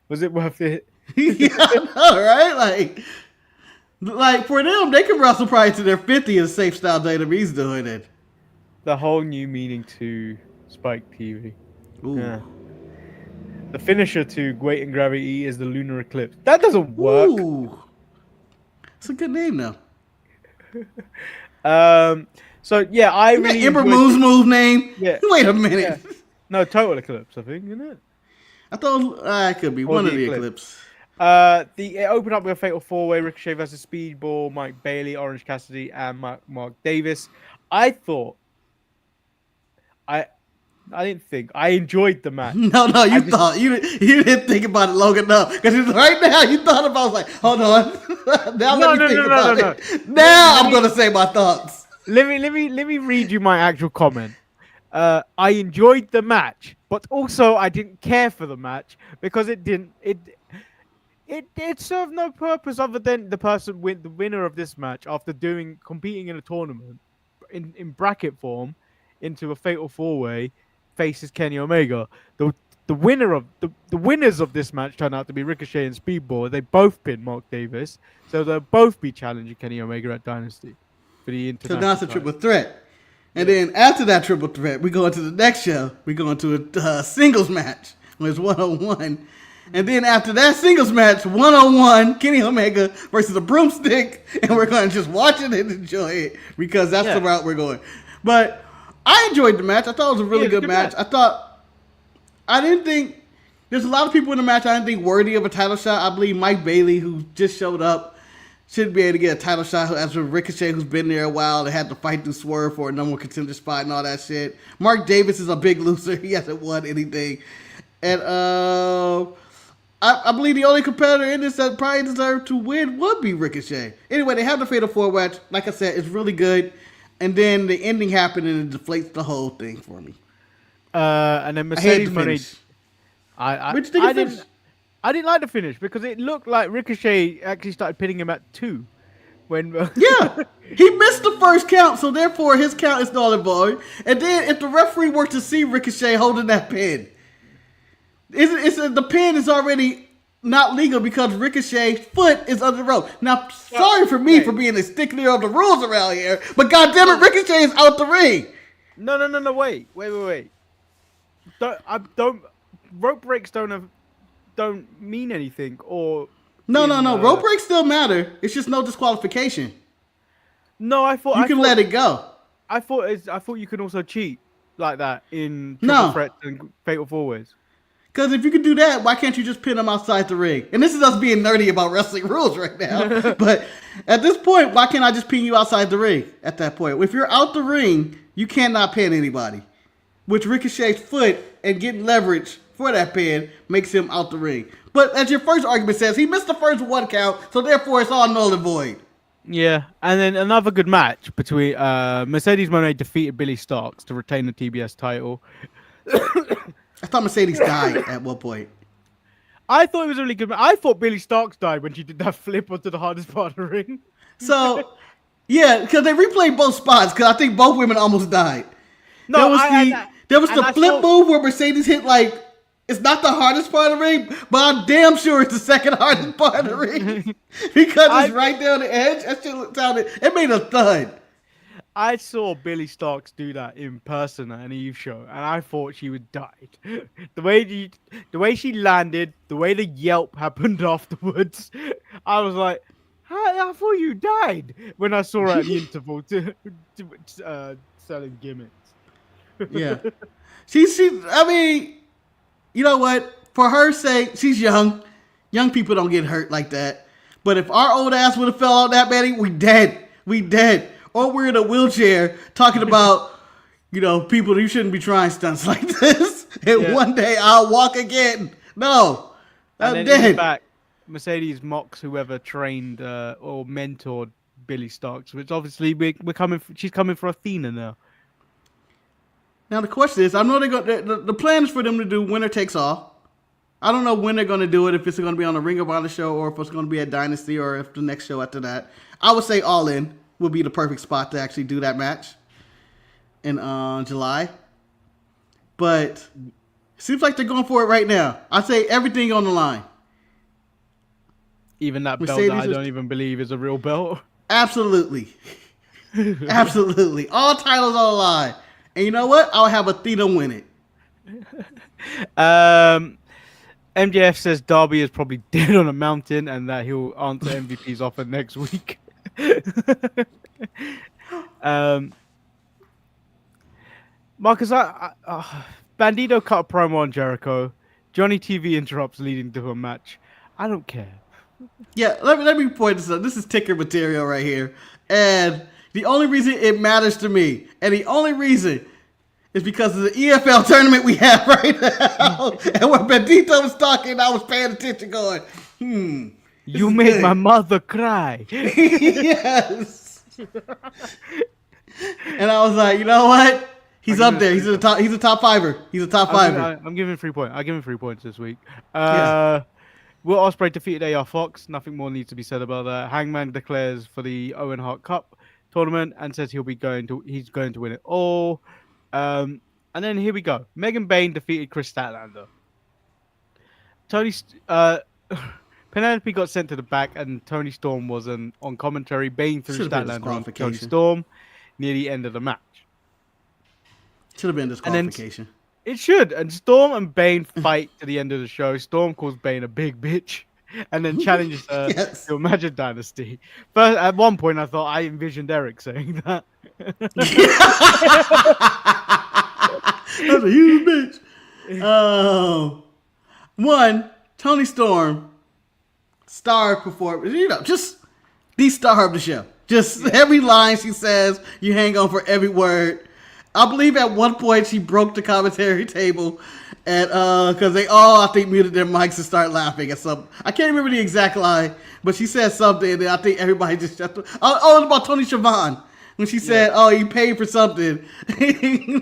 Speaker 1: was it worth it?
Speaker 2: Yeah, I know, right? Like for them, they can wrestle probably to their 50 in safe style he's doing it.
Speaker 1: The whole new meaning to Spike TV.
Speaker 2: Ooh.
Speaker 1: Yeah. The finisher to Weight and Gravity is the Lunar Eclipse. That doesn't work.
Speaker 2: Ooh, it's a good name though.
Speaker 1: Um. So yeah, I
Speaker 2: Isn't that
Speaker 1: really
Speaker 2: Ember
Speaker 1: enjoyed.
Speaker 2: Moon's move name?
Speaker 1: Yeah.
Speaker 2: Wait a
Speaker 1: Yeah.
Speaker 2: minute.
Speaker 1: No, Total Eclipse, I think, isn't it?
Speaker 2: I thought it could be
Speaker 1: Or
Speaker 2: one
Speaker 1: the
Speaker 2: of the
Speaker 1: Eclipse.
Speaker 2: Eclipse.
Speaker 1: It opened up with a fatal four-way: Ricochet versus Speedball, Mike Bailey, Orange Cassidy, and Mark Davis. I thought, I, I didn't think I enjoyed the match.
Speaker 2: No,
Speaker 1: I
Speaker 2: you
Speaker 1: just
Speaker 2: thought you didn't think about it long enough because right now you thought about. I was like, hold on. Now
Speaker 1: no,
Speaker 2: let me
Speaker 1: no,
Speaker 2: think
Speaker 1: no, no, no,
Speaker 2: about
Speaker 1: no.
Speaker 2: it. Now I'm gonna say my thoughts.
Speaker 1: Let me read you my actual comment. I enjoyed the match, but also I didn't care for the match because it served no purpose other than the winner of this match after competing in a tournament in bracket form into a fatal four way faces Kenny Omega. The the winners of this match turned out to be Ricochet and Speedball. They both pinned Mark Davis, so they'll both be challenging Kenny Omega at Dynasty for the
Speaker 2: So now
Speaker 1: international
Speaker 2: it's a triple
Speaker 1: title.
Speaker 2: threat. And
Speaker 1: Yeah.
Speaker 2: then after that triple threat, we go into the next show. We go into a singles match. Where it's 1-on-1. And then after that singles match, 1-on-1, Kenny Omega versus a broomstick. And we're going to just watch it and enjoy it because that's the
Speaker 1: Yeah.
Speaker 2: route we're going. But I enjoyed the match. I thought it was a really
Speaker 1: Yeah, it's a
Speaker 2: good
Speaker 1: good
Speaker 2: match.
Speaker 1: match.
Speaker 2: I didn't think, there's a lot of people in the match I didn't think worthy of a title shot. I believe Mike Bailey, who just showed up, should be able to get a title shot. As with Ricochet, who's been there a while, they had to fight through Swerve for a number one contender spot and all that shit. Mark Davis is a big loser. He hasn't won anything. And I believe the only competitor in this that probably deserved to win would be Ricochet. Anyway, they have the Fatal 4 match. Like I said, it's really good. And then the ending happened and it deflates the whole thing for me.
Speaker 1: And then
Speaker 2: I had
Speaker 1: Mercedes
Speaker 2: to
Speaker 1: Moné.
Speaker 2: finish.
Speaker 1: I
Speaker 2: Which did
Speaker 1: I
Speaker 2: you
Speaker 1: didn't
Speaker 2: finish?
Speaker 1: I didn't like the finish because it looked like Ricochet actually started pinning him at 2 when
Speaker 2: Yeah, he missed the first count, so therefore his count is null and void. And then if the referee were to see Ricochet holding that pin, the pin is already not legal because Ricochet's foot is under the rope. Now, sorry for me
Speaker 1: wait.
Speaker 2: for being a stickler of the rules around here, but goddamn it, Ricochet is out the ring.
Speaker 1: No, wait. Don't rope breaks don't mean anything or
Speaker 2: No,
Speaker 1: in
Speaker 2: rope breaks still matter. It's just no disqualification.
Speaker 1: no,
Speaker 2: You can let it go.
Speaker 1: I thought you can also cheat like that in triple
Speaker 2: No.
Speaker 1: threats and fatal four ways.
Speaker 2: Because if you can do that, why can't you just pin them outside the ring? And this is us being nerdy about wrestling rules right now. But at this point, why can't I just pin you outside the ring at that point? If you're out the ring, you cannot pin anybody. Which Ricochet's foot and getting leverage for that pin makes him out the ring. But as your first argument says, he missed the first one count, so therefore it's all null and void.
Speaker 1: Yeah, and then another good match between Mercedes Moné defeated Billy Starks to retain the TBS title.
Speaker 2: I thought Mercedes died at one point.
Speaker 1: I thought it was a really good match. I thought Billy Starks died when she did that flip onto the hardest part of the ring.
Speaker 2: So, yeah, because they replayed both spots, because I think both women almost died.
Speaker 1: No,
Speaker 2: There was
Speaker 1: and
Speaker 2: the
Speaker 1: I
Speaker 2: flip
Speaker 1: saw-
Speaker 2: move where Mercedes hit like, it's not the hardest part of the ring, but I'm damn sure it's the second hardest part of the ring because it's right there on the edge. That shit sounded, it made a thud.
Speaker 1: I saw Billy Starks do that in person at an Eve show, and I thought she would die. The way she landed, the way the yelp happened afterwards, I was like, I thought you died when I saw her at the interval selling gimmicks.
Speaker 2: Yeah, I mean, you know what? For her sake, she's young. Young people don't get hurt like that. But if our old ass would have fell out that bad, we dead. We dead. Or we're in a wheelchair talking about, people, you shouldn't be trying stunts like this. And one day I'll walk again. No. I'm
Speaker 1: And then in the
Speaker 2: dead.
Speaker 1: back, Mercedes mocks whoever trained or mentored Billy Starks, which obviously she's coming for Athena now.
Speaker 2: Now the question is, I know the plan is for them to do winner takes all. I don't know when they're going to do it, if it's going to be on the Ring of Honor show or if it's going to be at Dynasty or if the next show after that. I would say All In would be the perfect spot to actually do that match in July. But it seems like they're going for it right now. I say everything on the line.
Speaker 1: Even that belt
Speaker 2: Mercedes
Speaker 1: that I
Speaker 2: is-
Speaker 1: don't even believe is a real belt.
Speaker 2: Absolutely. Absolutely. All titles on the line. And you know what? I'll have Athena win it.
Speaker 1: MJF says Darby is probably dead on a mountain and that he'll answer MVP's offer next week. um, Marcus, Bandito cut a promo on Jericho. Johnny TV interrupts, leading to a match. I don't care.
Speaker 2: Yeah, let me point this out. This is ticker material right here. And the only reason it matters to me, and the only reason is because of the EFL tournament we have right now. And when Bandito was talking, I was paying attention going,
Speaker 1: You made good. My mother cry.
Speaker 2: Yes. And I was like, you know what? He's up there. He's a top fiver. He's a top fiver.
Speaker 1: I'm giving 3 points. I give him 3 points this week. Will Ospreay defeated AR Fox. Nothing more needs to be said about that. Hangman declares for the Owen Hart Cup tournament and says he's going to win it all. And then here we go. Megan Bayne defeated Chris Statlander. Penelope got sent to the back, and Tony Storm was on commentary. Bayne threw Statlander on Tony Storm near the end of the match.
Speaker 2: Should have been disqualification.
Speaker 1: It should. And Storm and Bayne fight to the end of the show. Storm calls Bayne a big bitch and then challenges her to a Magic Dynasty. First, at one point, I thought I envisioned Eric saying that.
Speaker 2: That's a huge bitch. Tony Storm, star performer, just the star of the show. Just every line she says, you hang on for every word. I believe at one point she broke the commentary table, and because they all, I think, muted their mics and start laughing at something. I can't remember the exact line, but she said something, and I think everybody just shut up. Oh, it's about Tony Schiavone. When she said, "Oh, you paid for something,"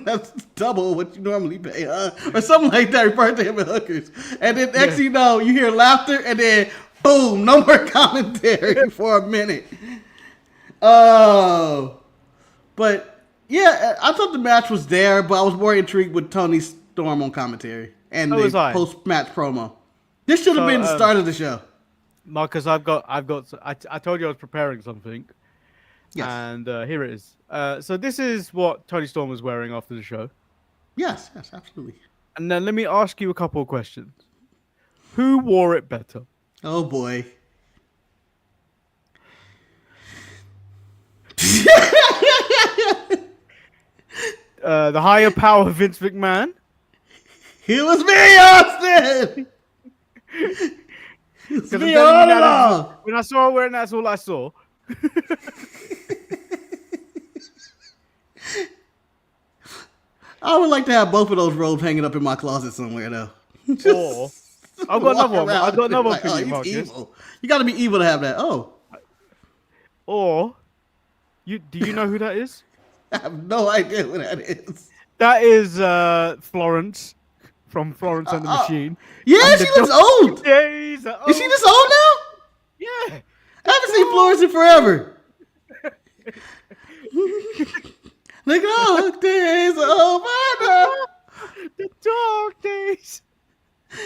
Speaker 2: that's double what you normally pay, or something like that, referring to him as hookers. And then next thing you know, you hear laughter, and then boom, no more commentary for a minute. Oh, but yeah, I thought the match was there, but I was more intrigued with Tony Storm on commentary and the post-match promo. This should have been the start of the show.
Speaker 1: Marcus, I told you I was preparing something.
Speaker 2: Yes.
Speaker 1: And here it is. So this is what Tony Storm was wearing after the show.
Speaker 2: Yes, absolutely.
Speaker 1: And then let me ask you a couple of questions. Who wore it better?
Speaker 2: Oh, boy.
Speaker 1: The higher power Vince McMahon?
Speaker 2: It was me, Austin! It was me all along!
Speaker 1: When I saw her wearing that, that's all I saw.
Speaker 2: I would like to have both of those robes hanging up in my closet somewhere, though.
Speaker 1: Or I've got another one. I've got another opinion, Marcus.
Speaker 2: Evil. You got to be evil to have that. Oh.
Speaker 1: Or do you know who that is?
Speaker 2: I have no idea who that is.
Speaker 1: That is Florence from Florence and the Machine.
Speaker 2: Yeah, and she looks old.
Speaker 1: Days
Speaker 2: is she this old now?
Speaker 1: Yeah.
Speaker 2: I haven't seen Florence in forever. The dark days are over now.
Speaker 1: The dark days.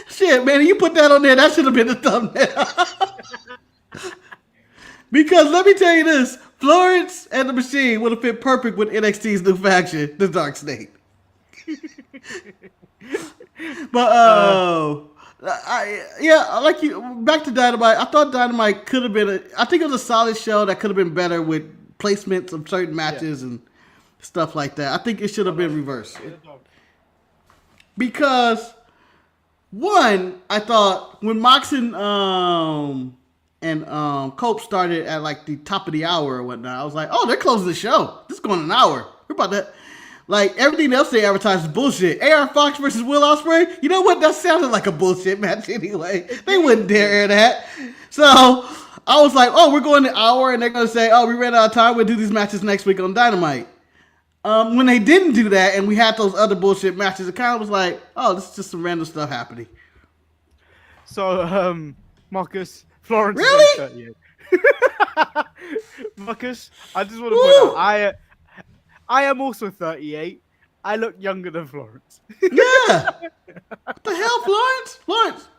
Speaker 2: Shit, man, you put that on there, that should have been the thumbnail. Because let me tell you this, Florence and the Machine would have fit perfect with NXT's new faction, the Dark Snake. But like you, back to Dynamite. I thought Dynamite could have been I think it was a solid show that could have been better with placements of certain matches and stuff like that. I think it should have been reversed. Because one, I thought when Mox and Cope started at like the top of the hour or whatnot, I was like, oh, they're closing the show. This is going an hour. We're about that. Like, everything else they advertised is bullshit. AR Fox versus Will Ospreay, you know what? That sounded like a bullshit match anyway. They wouldn't dare air that. So, I was like, oh, we're going an hour, and they're going to say, oh, we ran out of time. We'll do these matches next week on Dynamite. When they didn't do that, and we had those other bullshit matches, it kind of was like, oh, this is just some random stuff happening.
Speaker 1: So, Marcus, Florence
Speaker 2: really?
Speaker 1: is 38. Marcus, I just want to point out, I am also 38. I look younger than Florence.
Speaker 2: Yeah. What the hell,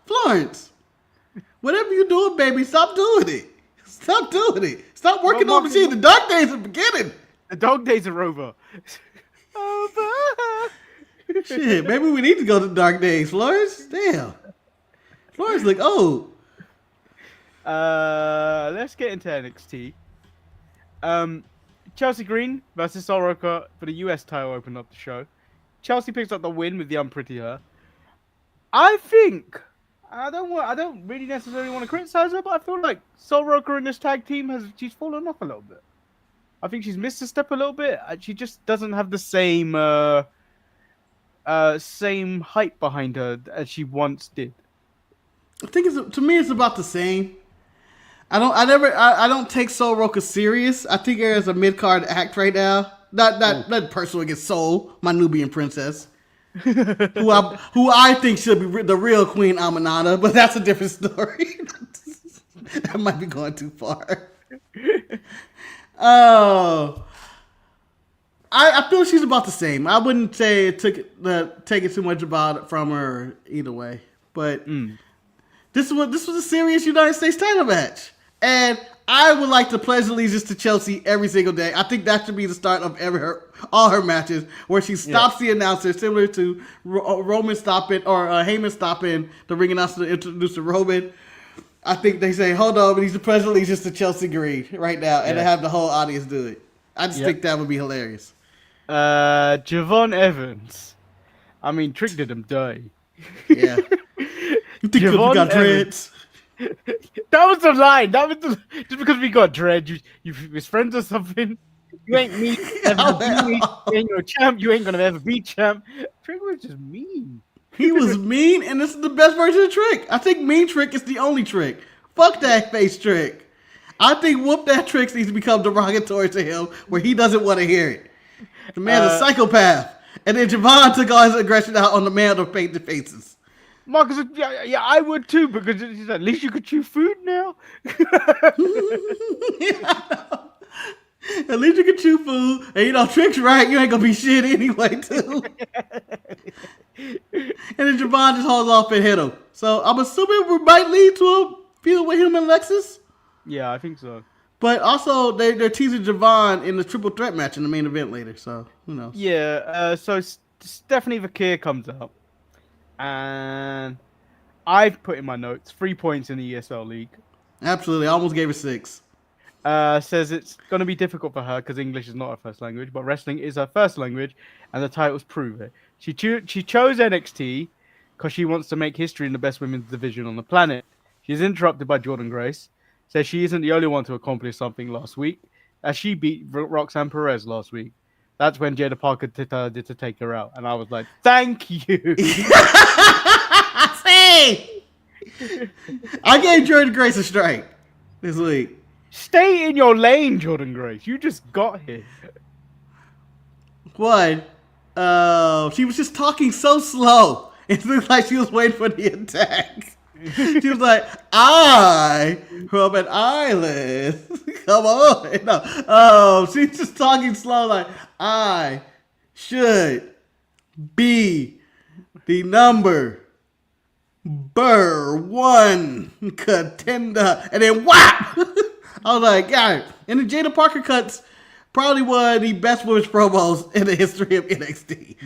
Speaker 2: Florence? Whatever you're doing, baby, stop doing it. Stop doing it. Stop working on machine. The dark days are beginning.
Speaker 1: The dog days are over.
Speaker 2: Shit, maybe we need to go to the dark days, Florence. Damn. Flores look old.
Speaker 1: Let's get into NXT. Um, Chelsea Green versus Sol Roca for the US title opened up the show. Chelsea picks up the win with the unpretty her. I think I don't really necessarily want to criticize her, but I feel like Sol Roca in this tag team she's fallen off a little bit. I think she's missed a step a little bit. She just doesn't have the same hype behind her as she once did.
Speaker 2: I think to me it's about the same. I don't take Soul Roca serious. I think her as a mid card act right now. Not personal against Soul, my Nubian princess, who I think should be the real Queen Amanada, but that's a different story. That might be going too far. Oh, I feel she's about the same. I wouldn't say taking too much about it from her either way, but this was a serious United States title match, and I would like to pledge allegiance to Chelsea every single day. I think that should be the start of all her matches, where she stops the announcer, similar to Roman stopping or Heyman stopping the ring announcer to introduce the Roman. I think they say, hold on, we need to pledge allegiance to Chelsea Green right now, and have the whole audience do it. I just think that would be hilarious.
Speaker 1: Javon Evans. I mean, Trick did him dirty.
Speaker 2: Yeah. You think we got dreads?
Speaker 1: That was the line. Just because we got dreads, you was friends or something. You ain't me. You ain't no champ. You ain't gonna ever be champ. Trick was just mean.
Speaker 2: He was mean, and this is the best version of Trick. I think mean Trick is the only Trick. Fuck that face Trick. I think whoop that Trick needs to become derogatory to him, where he doesn't want to hear it. The man's a psychopath. And then Javon took all his aggression out on the man with painted faces.
Speaker 1: Marcus, yeah, I would too, because at least you could chew food now.
Speaker 2: At least you can chew food. And Trick's right, you ain't gonna be shit anyway, too. And then Javon just holds off and hit him. So I'm assuming we might lead to a feud with him and Lexus.
Speaker 1: Yeah, I think so.
Speaker 2: But also, they're teasing Javon in the triple threat match in the main event later, so who knows?
Speaker 1: Yeah, so Stephanie Vakir comes up, and I've put in my notes 3 points in the ESL League.
Speaker 2: Absolutely, I almost gave her 6.
Speaker 1: Says it's going to be difficult for her because English is not her first language, but wrestling is her first language, and the titles prove it. She chose NXT because she wants to make history in the best women's division on the planet. She's interrupted by Jordan Grace. Says she isn't the only one to accomplish something last week, as she beat Roxanne Perez last week. That's when Jada Parker did to take her out, and I was like, "Thank you."
Speaker 2: Say, I gave Jordan Grace a strike this week.
Speaker 1: Stay in your lane, Jordan Grace. You just got here.
Speaker 2: What? She was just talking so slow. It looked like she was waiting for the attack. She was like, I from an island. Come on. No. She's just talking slow, like, I should be the number one contender. And then whap! I was like, God. And then Jada Parker cuts probably one of the best women's promos in the history of NXT.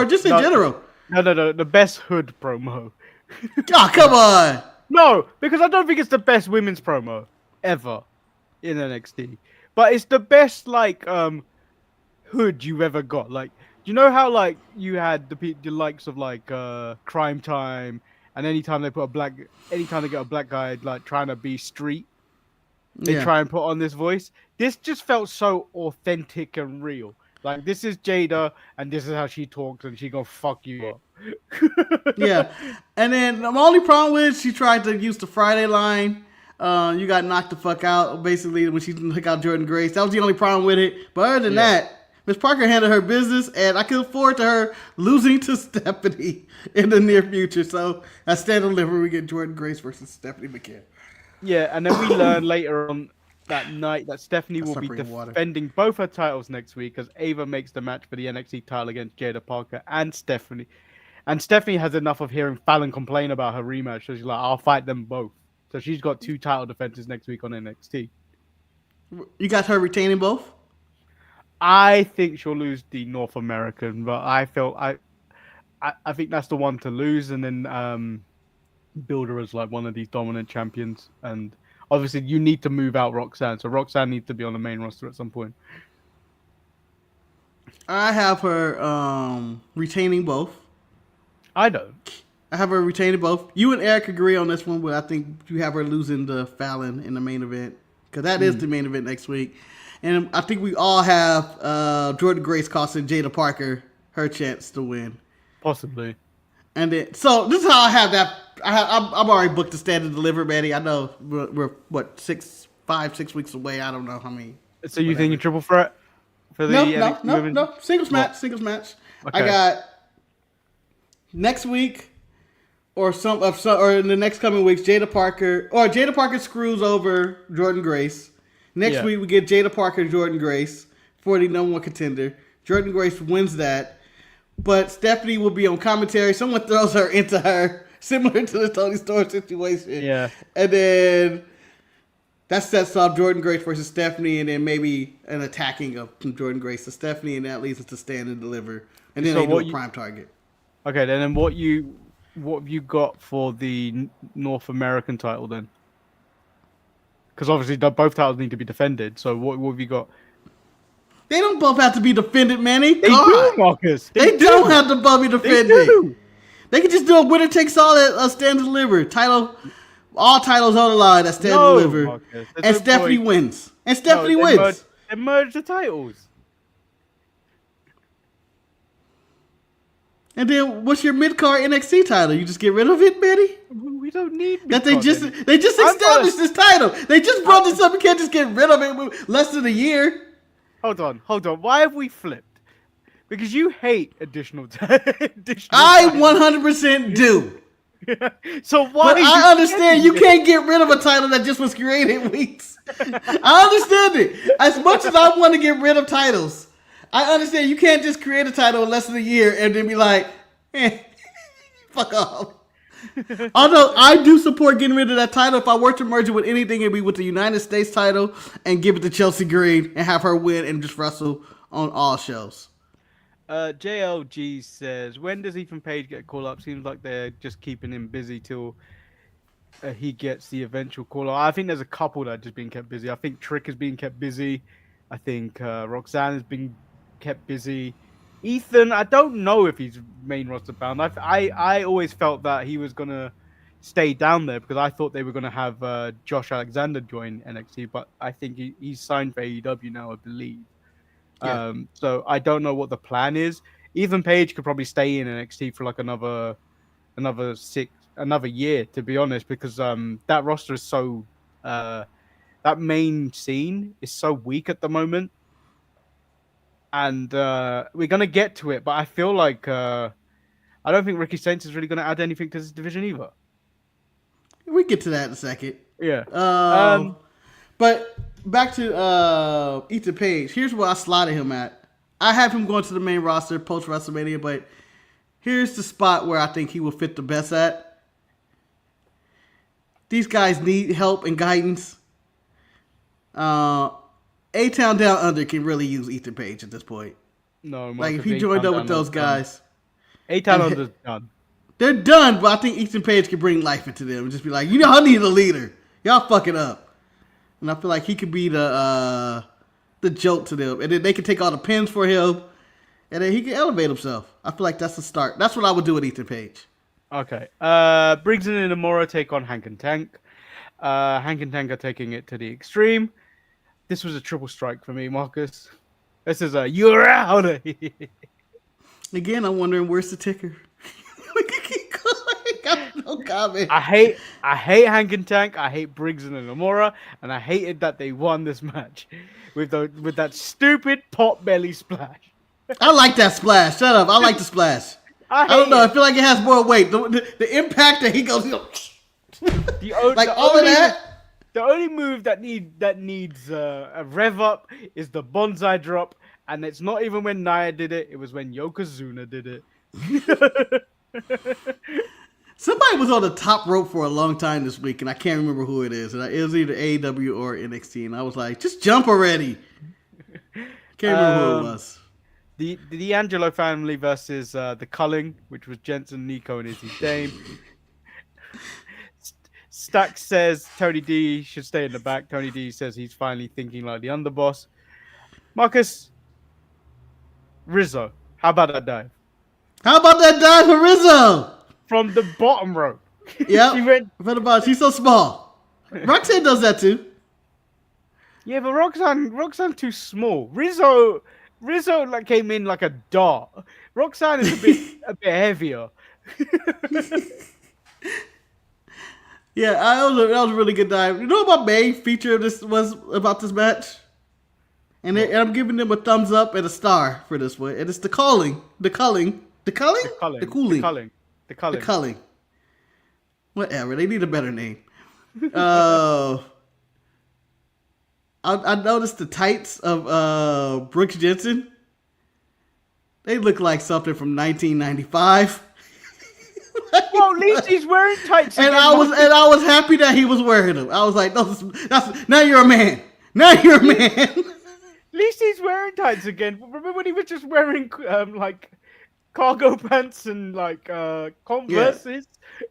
Speaker 2: Just in general.
Speaker 1: No. The best hood promo.
Speaker 2: Oh, come on.
Speaker 1: No, because I don't think it's the best women's promo ever in NXT. But it's the best, hood you've ever got. Like, you know how, you had the likes of, Crime Time, and anytime they get a black guy, trying to be street, they try and put on this voice. This just felt so authentic and real. Like, this is Jada, and this is how she talks, and she gonna fuck you up.
Speaker 2: Yeah. And then the only problem with she tried to use the Friday line. You got knocked the fuck out, basically, when she took out Jordan Grace. That was the only problem with it. But other than that, Miss Parker handled her business, and I can look forward to her losing to Stephanie in the near future. So I stand on delivery, we get Jordan Grace versus Stephanie McCann.
Speaker 1: Yeah, and then we learn later on that night that Stephanie will be defending both her titles next week as Ava makes the match for the NXT title against Jada Parker and Stephanie. And Stephanie has enough of hearing Fallon complain about her rematch, so she's like, I'll fight them both. So she's got 2 title defenses next week on NXT.
Speaker 2: You got her retaining both?
Speaker 1: I think she'll lose the North American, but I think that's the one to lose, and then build her as like one of these dominant champions. And obviously, you need to move out Roxanne, so Roxanne needs to be on the main roster at some point.
Speaker 2: I have her retaining both.
Speaker 1: I don't.
Speaker 2: I have her retaining both. You and Eric agree on this one, but I think you have her losing to Fallon in the main event because that is the main event next week. And I think we all have Jordan Grace costing Jada Parker her chance to win.
Speaker 1: Possibly.
Speaker 2: And then, so this is how I have that. I've already booked the Stand and Deliver, Manny. I know we're what 6 weeks away. I don't know how many.
Speaker 1: So you think you triple threat for the
Speaker 2: no singles match. Okay. I got next week or in the next coming weeks, Jada Parker screws over Jordan Grace. Next week we get Jada Parker, Jordan Grace for the number one contender. Jordan Grace wins that. But Stephanie will be on commentary. Someone throws her into her, similar to the Tony Storm situation.
Speaker 1: Yeah.
Speaker 2: And then that sets up Jordan Grace versus Stephanie, and then maybe an attacking of Jordan Grace to Stephanie, and that leads us to Stand and Deliver. And then they do a prime target. Okay,
Speaker 1: then what have you got for the North American title then? Because obviously both titles need to be defended. So what have you got?
Speaker 2: They don't both have to be defended, Manny.
Speaker 1: They do, Marcus.
Speaker 2: They don't have to both be defended. They can just do a winner takes all at Stand and Deliver. All titles on the line at Stand and Deliver. Marcus, and Stephanie wins. And Stephanie wins.
Speaker 1: They merge the titles.
Speaker 2: And then what's your mid-card NXT title? You just get rid of it, Manny?
Speaker 1: We don't need
Speaker 2: that. They just established this title. They just brought this up. You can't just get rid of it with less than a year.
Speaker 1: Hold on. Why have we flipped? Because you hate additional
Speaker 2: I 100% do.
Speaker 1: So why?
Speaker 2: But I understand you can't get rid of a title that just was created weeks. I understand it. As much as I want to get rid of titles, I understand you can't just create a title in less than a year and then be like, fuck off. Although I do support getting rid of that title. If I were to merge it with anything, it'd be with the United States title and give it to Chelsea Green and have her win and just wrestle on all shows.
Speaker 1: JLG says, when does Ethan Page get a call up? Seems like they're just keeping him busy till he gets the eventual call up. I think there's a couple that are just being kept busy. I think Trick is being kept busy. I think Roxanne is being kept busy. Ethan, I don't know if he's main roster bound. I always felt that he was gonna stay down there because I thought they were gonna have Josh Alexander join NXT, but I think he's signed for AEW now, I believe. Yeah. So I don't know what the plan is. Ethan Page could probably stay in NXT for like another year, to be honest, because that roster is so that main scene is so weak at the moment. And we're going to get to it, but I feel like I don't think Ricky Saints is really going to add anything to this division either.
Speaker 2: We get to that in a second.
Speaker 1: Yeah.
Speaker 2: But back to Ethan Page. Here's where I slotted him at. I have him going to the main roster post-WrestleMania, but here's the spot where I think he will fit the best at. These guys need help and guidance. A-Town Down Under can really use Ethan Page at this point.
Speaker 1: No,
Speaker 2: like if he joined up with those guys,
Speaker 1: A-Town Under's done.
Speaker 2: They're done, but I think Ethan Page can bring life into them and just be like, I need a leader. Y'all fuck it up, and I feel like he could be the jolt to them, and then they can take all the pins for him, and then he can elevate himself. I feel like that's the start. That's what I would do with Ethan Page.
Speaker 1: Okay. Briggs and Namora take on Hank and Tank. Hank and Tank are taking it to the extreme. This was a triple strike for me, Marcus. This is you're out of here.
Speaker 2: Again, I'm wondering where's the ticker. We can keep going. No comment.
Speaker 1: I hate Hank and Tank. I hate Briggs and Namora, and I hated that they won this match with that stupid pot belly splash.
Speaker 2: I like that splash. Shut up. I like the splash. I don't know. I feel like it has more weight. The impact that he goes, like all of that.
Speaker 1: The only move that needs a rev up is the bonsai drop, and it's not even when Nia did it. It was when Yokozuna did it.
Speaker 2: Somebody was on the top rope for a long time this week, and I can't remember who it is. And it was either AEW or NXT, and I was like, just jump already. Can't remember who it was.
Speaker 1: The Angelo family versus the Culling, which was Jensen, Nico, and Izzy Dame. Stack says Tony D should stay in the back. Tony D says he's finally thinking like the underboss. Marcus, Rizzo, how about that dive?
Speaker 2: How about that dive for Rizzo?
Speaker 1: From the bottom rope. She
Speaker 2: Yep.
Speaker 1: went.
Speaker 2: What about she's so small? Roxanne does that too.
Speaker 1: Yeah, but Roxanne too small. Rizzo like came in like a dart. Roxanne is a bit heavier.
Speaker 2: Yeah, that was a really good dive. You know what my main feature of this was about this match? And I'm giving them a thumbs up and a star for this one. And it's the culling. The cooling. Whatever. They need a better name. I noticed the tights of Brooks Jensen. They look like something from 1995.
Speaker 1: Well, at least he's wearing tights.
Speaker 2: And I was happy that he was wearing them. I was like, that's now you're a man. Now you're a man.
Speaker 1: At least he's wearing tights again. Remember when he was just wearing like cargo pants and like Converses?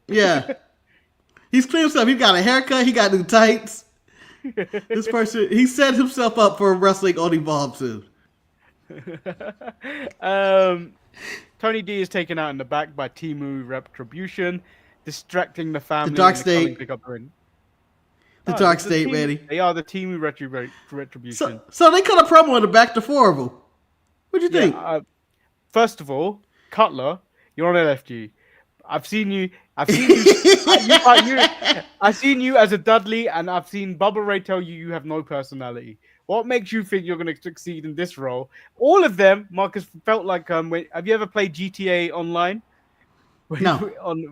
Speaker 2: Yeah. He's clean himself. He got a haircut. He got new tights. This person, he set himself up for wrestling on Evolve soon.
Speaker 1: Tony D is taken out in the back by Timu Retribution, distracting the family.
Speaker 2: The Dark State.
Speaker 1: Pick up the win.
Speaker 2: The Dark State, Manny.
Speaker 1: They are the Timu Retribution.
Speaker 2: So they cut a promo in the back to four of them. What'd you think?
Speaker 1: First of all, Cutler, you're on LFG. I've seen you. I've seen you as a Dudley, and I've seen Bubba Ray tell you have no personality. What makes you think you're going to succeed in this role? All of them, Marcus, felt like have you ever played GTA Online?
Speaker 2: No.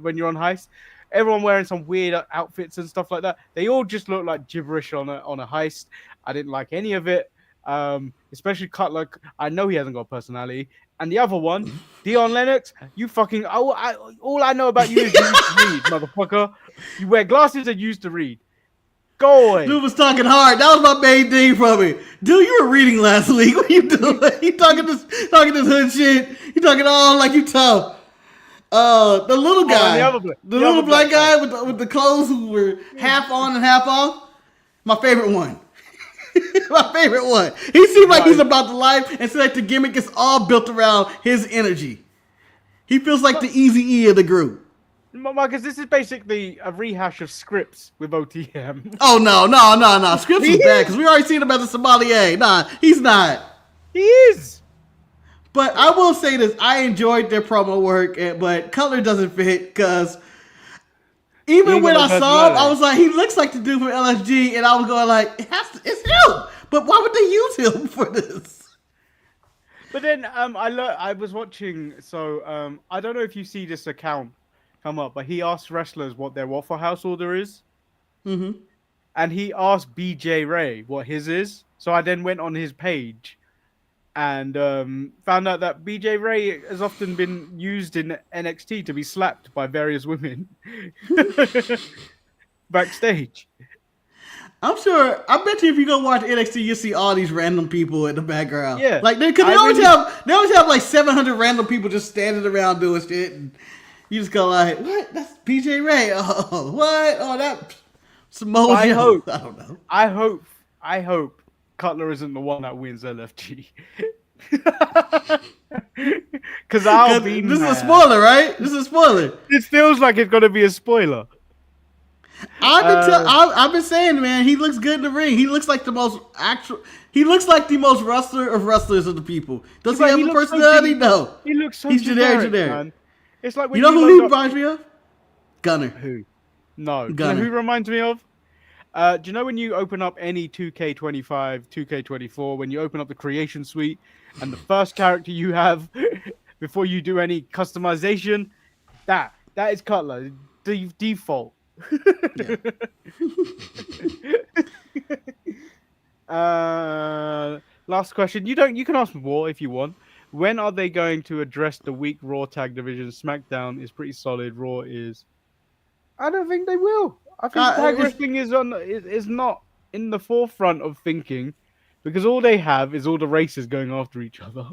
Speaker 1: When you're on heist, everyone wearing some weird outfits and stuff like that. They all just look like gibberish on a heist. I didn't like any of it. Especially Cutler. I know he hasn't got a personality. And the other one, Dion Lennox, you fucking... all I know about you is you used to read, motherfucker. You wear glasses and used to read. Go away.
Speaker 2: Dude was talking hard. That was my main thing from it. Dude, you were reading last week. What are you doing? You talking this hood shit. You talking all like you tough. The little guy. The little black guy with the clothes who were half on and half off. My favorite one. My favorite one. He seemed like he's about the life, and so like the gimmick is all built around his energy. He feels like the Easy E of the group.
Speaker 1: Marcus, this is basically a rehash of Scripps with OTM.
Speaker 2: Oh no! Scripps is bad because we already seen him as a sommelier. Nah, he's not.
Speaker 1: He is.
Speaker 2: But I will say this: I enjoyed their promo work, but Cutler doesn't fit because. Even when I saw him, I was like, he looks like the dude from LFG, and I was going like, it's him. But why would they use him for this?
Speaker 1: But then I was watching, so I don't know if you see this account come up, but he asked wrestlers what their Waffle House order is.
Speaker 2: Mm-hmm.
Speaker 1: And he asked BJ Ray what his is. So I then went on his page and found out that BJ Ray has often been used in NXT to be slapped by various women backstage.
Speaker 2: I'm sure. I bet you if you go watch NXT, you'll see all these random people in the background.
Speaker 1: Yeah,
Speaker 2: like they always have like 700 random people just standing around doing shit, and you just go like, "What? That's BJ Ray? Oh, what? Oh, that Samoa Joe." I don't know.
Speaker 1: I hope Cutler isn't the one that wins LFG. Because I'll be
Speaker 2: this
Speaker 1: mad.
Speaker 2: is a spoiler, right? This is a spoiler.
Speaker 1: It feels like it's gonna be a spoiler.
Speaker 2: I've been saying, man, he looks good in the ring. He looks like the most wrestler of wrestlers of the people. Does he have a personality? No.
Speaker 1: He looks so
Speaker 2: He's generic.
Speaker 1: man. It's like when
Speaker 2: you know who he reminds me of? Gunner.
Speaker 1: Who? No.
Speaker 2: Gunner.
Speaker 1: You know who reminds me of? Do you know when you open up any 2K25, 2K24, when you open up the creation suite and the first character you have before you do any customization, that is Cutler. The default. Last question. You can ask more if you want. When are they going to address the weak Raw tag division? SmackDown is pretty solid. Raw is. I don't think they will. I think tag wrestling is not in the forefront of thinking because all they have is all the races going after each other.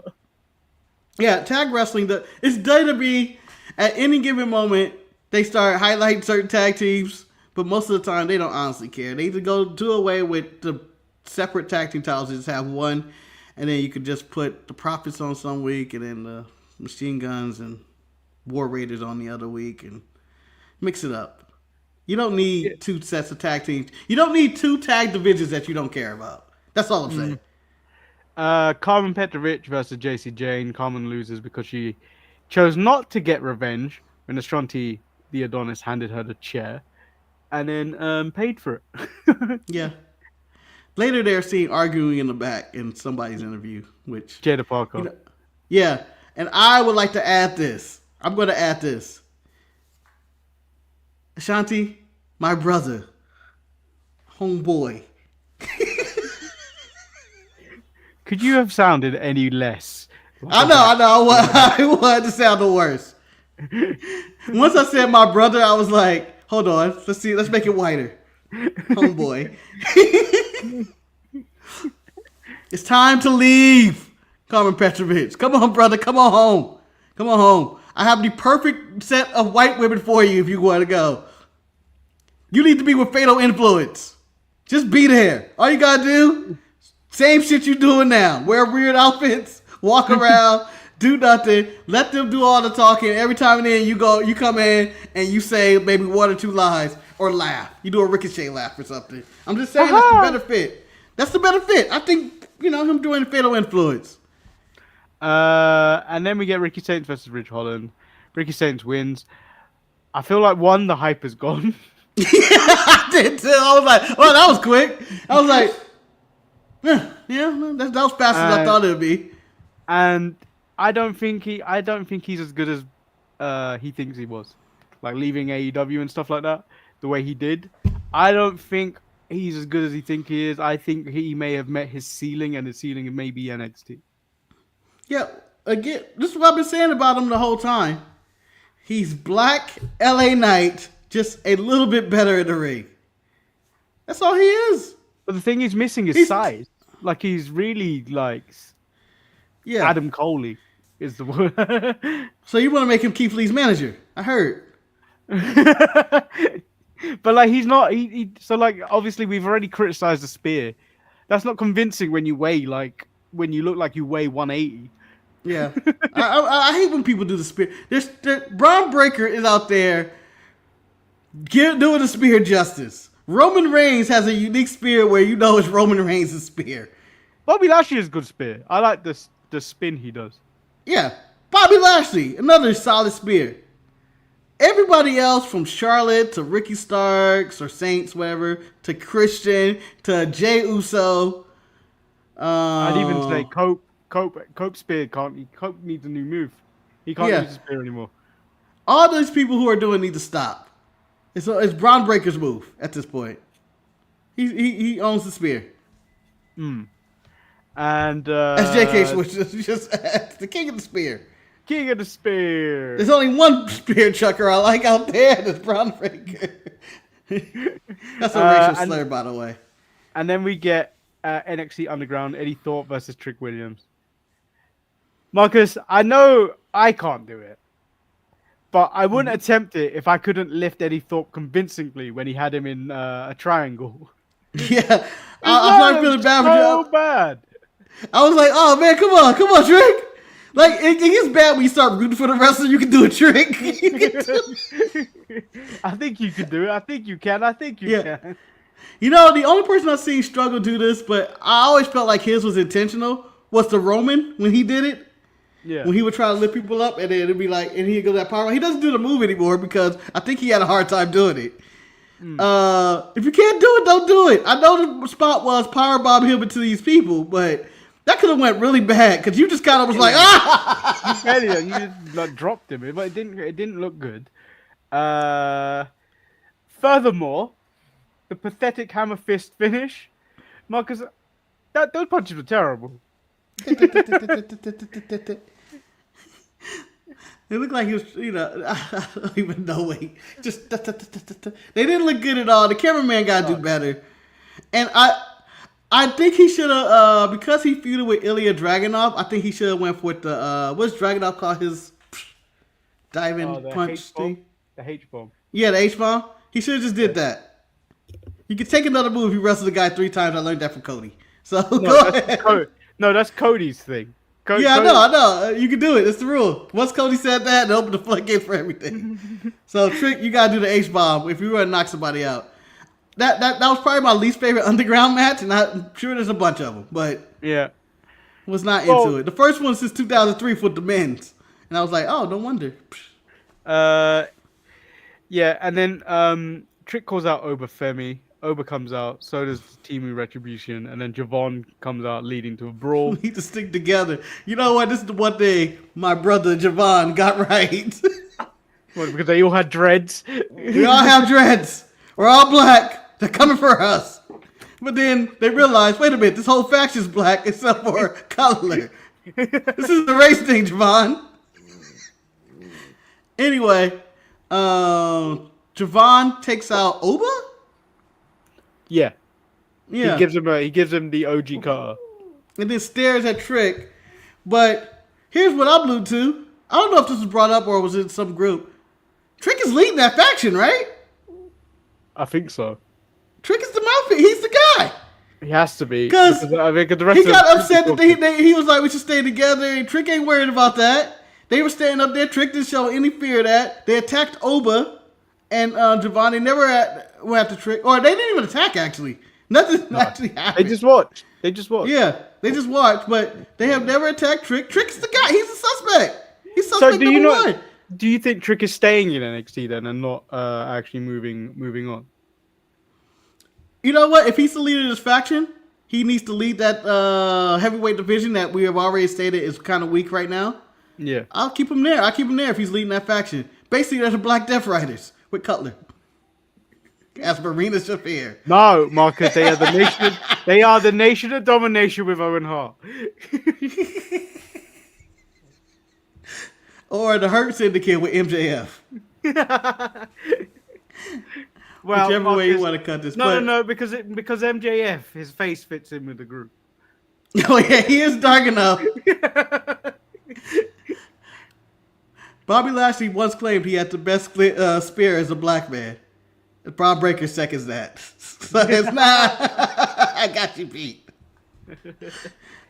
Speaker 2: Yeah, tag wrestling. It's WWE at any given moment they start highlighting certain tag teams But most of the time, they don't honestly care. They either go do away with the separate tag team titles, just have one, and then you could just put the Profits on some week, and then the Machine Guns and War Raiders on the other week, and mix it up. You don't need two sets of tag teams. You don't need two tag divisions that you don't care about. That's all I'm saying.
Speaker 1: Carmen Petrovich versus JC Jane. Carmen loses because she chose not to get revenge when Astronti the Adonis handed her the chair, and then paid for it.
Speaker 2: Yeah. Later, they're seen arguing in the back in somebody's interview, which
Speaker 1: Jada Parker.
Speaker 2: You know, yeah, and I would like to add this. I'm going to add this. Ashanti, my brother, homeboy.
Speaker 1: Could you have sounded any less?
Speaker 2: I know. I wanted to sound the worst. Once I said my brother, I was like, hold on. Let's make it whiter. Homeboy. It's time to leave, Carmen Petrovich. Come on, brother. Come on home. Come on home. I have the perfect set of white women for you if you want to go. You need to be with Fatal Influence. Just be there. All you got to do, same shit you doing now. Wear weird outfits, walk around, do nothing. Let them do all the talking. Every time and then you come in and you say maybe one or two lies or laugh. You do a Ricochet laugh or something. I'm just saying that's the better fit. That's the better fit. I think, him doing Fatal Influence.
Speaker 1: And then we get Ricky Saints versus Ridge Holland. Ricky Saints wins. I feel like the hype is gone.
Speaker 2: Yeah, I did too. I was like, well, that was quick. I was like, that was fast as I thought it would be.
Speaker 1: And I don't think he's as good as he thinks he was. Like leaving AEW and stuff like that, the way he did. I don't think he's as good as he thinks he is. I think he may have met his ceiling, and his ceiling may be NXT.
Speaker 2: Yeah, again, this is what I've been saying about him the whole time. He's black LA Knight, just a little bit better in the ring. That's all he is.
Speaker 1: But the thing he's missing is size. Like, he's really like Adam Coley is the word.
Speaker 2: So you want to make him Keith Lee's manager? I heard.
Speaker 1: But like, he's not. So like, obviously, we've already criticized the spear. That's not convincing when you look like you weigh 180.
Speaker 2: Yeah, I hate when people do the spear. Braun Breaker is out there doing the spear justice. Roman Reigns has a unique spear where it's Roman Reigns' spear.
Speaker 1: Bobby Lashley is a good spear. I like the spin he does.
Speaker 2: Yeah, Bobby Lashley, another solid spear. Everybody else from Charlotte to Ricky Starks or Saints, whatever, to Christian to Jey Uso.
Speaker 1: I'd even say Cope spear can't. Cope needs a new move. He can't use his spear anymore.
Speaker 2: All those people who are doing need to stop. It's Braun Breaker's move at this point. He owns the spear.
Speaker 1: And
Speaker 2: as JK Switch just the king of the spear.
Speaker 1: King of the spear.
Speaker 2: There's only one spear chucker I like out there. That's Braun Breaker. That's a racial slur, by the way.
Speaker 1: And then we get NXT Underground, Eddie Thorpe versus Trick Williams. Marcus, I know I can't do it, but I wouldn't attempt it if I couldn't lift Eddie Thorpe convincingly when he had him in a triangle.
Speaker 2: Yeah, I started feeling bad for you.
Speaker 1: So bad.
Speaker 2: I was like, oh man, come on, Trick. Like, it gets bad when you start rooting for the wrestler. You can do a trick.
Speaker 1: I think you can do it. I think you can. Can.
Speaker 2: The only person I've seen struggle do this, but I always felt like his was intentional, was the Roman when he did it.
Speaker 1: Yeah.
Speaker 2: When he would try to lift people up, and then it'd be like, and he'd go that power. He doesn't do the move anymore because I think he had a hard time doing it. If you can't do it, don't do it. I know the spot was powerbomb him into these people, but that could have went really bad because you just kind of was like,
Speaker 1: You just like, dropped him, but it didn't look good. Furthermore, the pathetic hammer fist finish, Marcus, those punches were terrible.
Speaker 2: It looked like he was, I don't even know. Wait, just they didn't look good at all. The cameraman got to do better, and I think he should have because he feuded with Ilya Dragunov. I think he should have went with the what's Dragunov called his diving punch thing?
Speaker 1: The H bomb.
Speaker 2: Yeah, the H bomb. He should have just did that. You can take another move if you wrestle the guy 3 times. I learned that from Cody. So
Speaker 1: No,
Speaker 2: go ahead.
Speaker 1: No, that's Cody's thing.
Speaker 2: Yeah, I know. You can do it. It's the rule. Once Cody said that, they opened the floodgates for everything. So Trick, you gotta do the H bomb if you want to knock somebody out. That was probably my least favorite underground match, and I'm sure there's a bunch of them, but
Speaker 1: Yeah.
Speaker 2: was not into it. The first one since 2003 for the men's, and I was like, oh, no wonder.
Speaker 1: Yeah, and then Trick calls out Obafemi. Oba comes out, so does Team Retribution, and then Javon comes out, leading to a brawl.
Speaker 2: We need to stick together. You know what? This is the one thing my brother Javon got right.
Speaker 1: Well, because they all had dreads.
Speaker 2: We all have dreads. We're all black. They're coming for us. But then they realized, wait a minute, this whole faction's black except for color. This is the race thing, Javon. Anyway, Javon takes out Oba?
Speaker 1: Yeah.
Speaker 2: Yeah.
Speaker 1: He gives him the OG cutter.
Speaker 2: And then stares at Trick. But here's what I'm glued to. I don't know if this was brought up or was in some group. Trick is leading that faction, right?
Speaker 1: I think so.
Speaker 2: Trick is the mouthpiece. He's the guy.
Speaker 1: He has to be.
Speaker 2: Because
Speaker 1: I mean, the rest
Speaker 2: he
Speaker 1: of
Speaker 2: got upset that he was like, we should stay together. And Trick ain't worried about that. They were standing up there. Trick didn't show any fear of that. They attacked Oba and Javon. They never went after Trick. Or they didn't even attack, actually. Nothing actually happened.
Speaker 1: They just watched.
Speaker 2: Yeah, they just watched. But they have never attacked Trick. Trick's the guy. He's the suspect. He's suspect number one.
Speaker 1: Do you think Trick is staying in NXT then and not actually moving on?
Speaker 2: You know what? If he's the leader of this faction, he needs to lead that heavyweight division that we have already stated is kind of weak right now.
Speaker 1: Yeah.
Speaker 2: I'll keep him there. If he's leading that faction. Basically, they're the Black Death Riders with Cutler. As Marina Shafir.
Speaker 1: No, Marcus, they are the nation. They are the nation of domination with Owen Hart.
Speaker 2: Or the Hurt Syndicate with MJF.
Speaker 1: Well,
Speaker 2: whichever
Speaker 1: Marcus,
Speaker 2: way you want to cut this.
Speaker 1: No, because MJF, his face fits in with the group.
Speaker 2: Oh yeah, he is dark enough. Bobby Lashley once claimed he had the best spear as a black man. Bob Breaker seconds that. So it's not. I got you, Pete.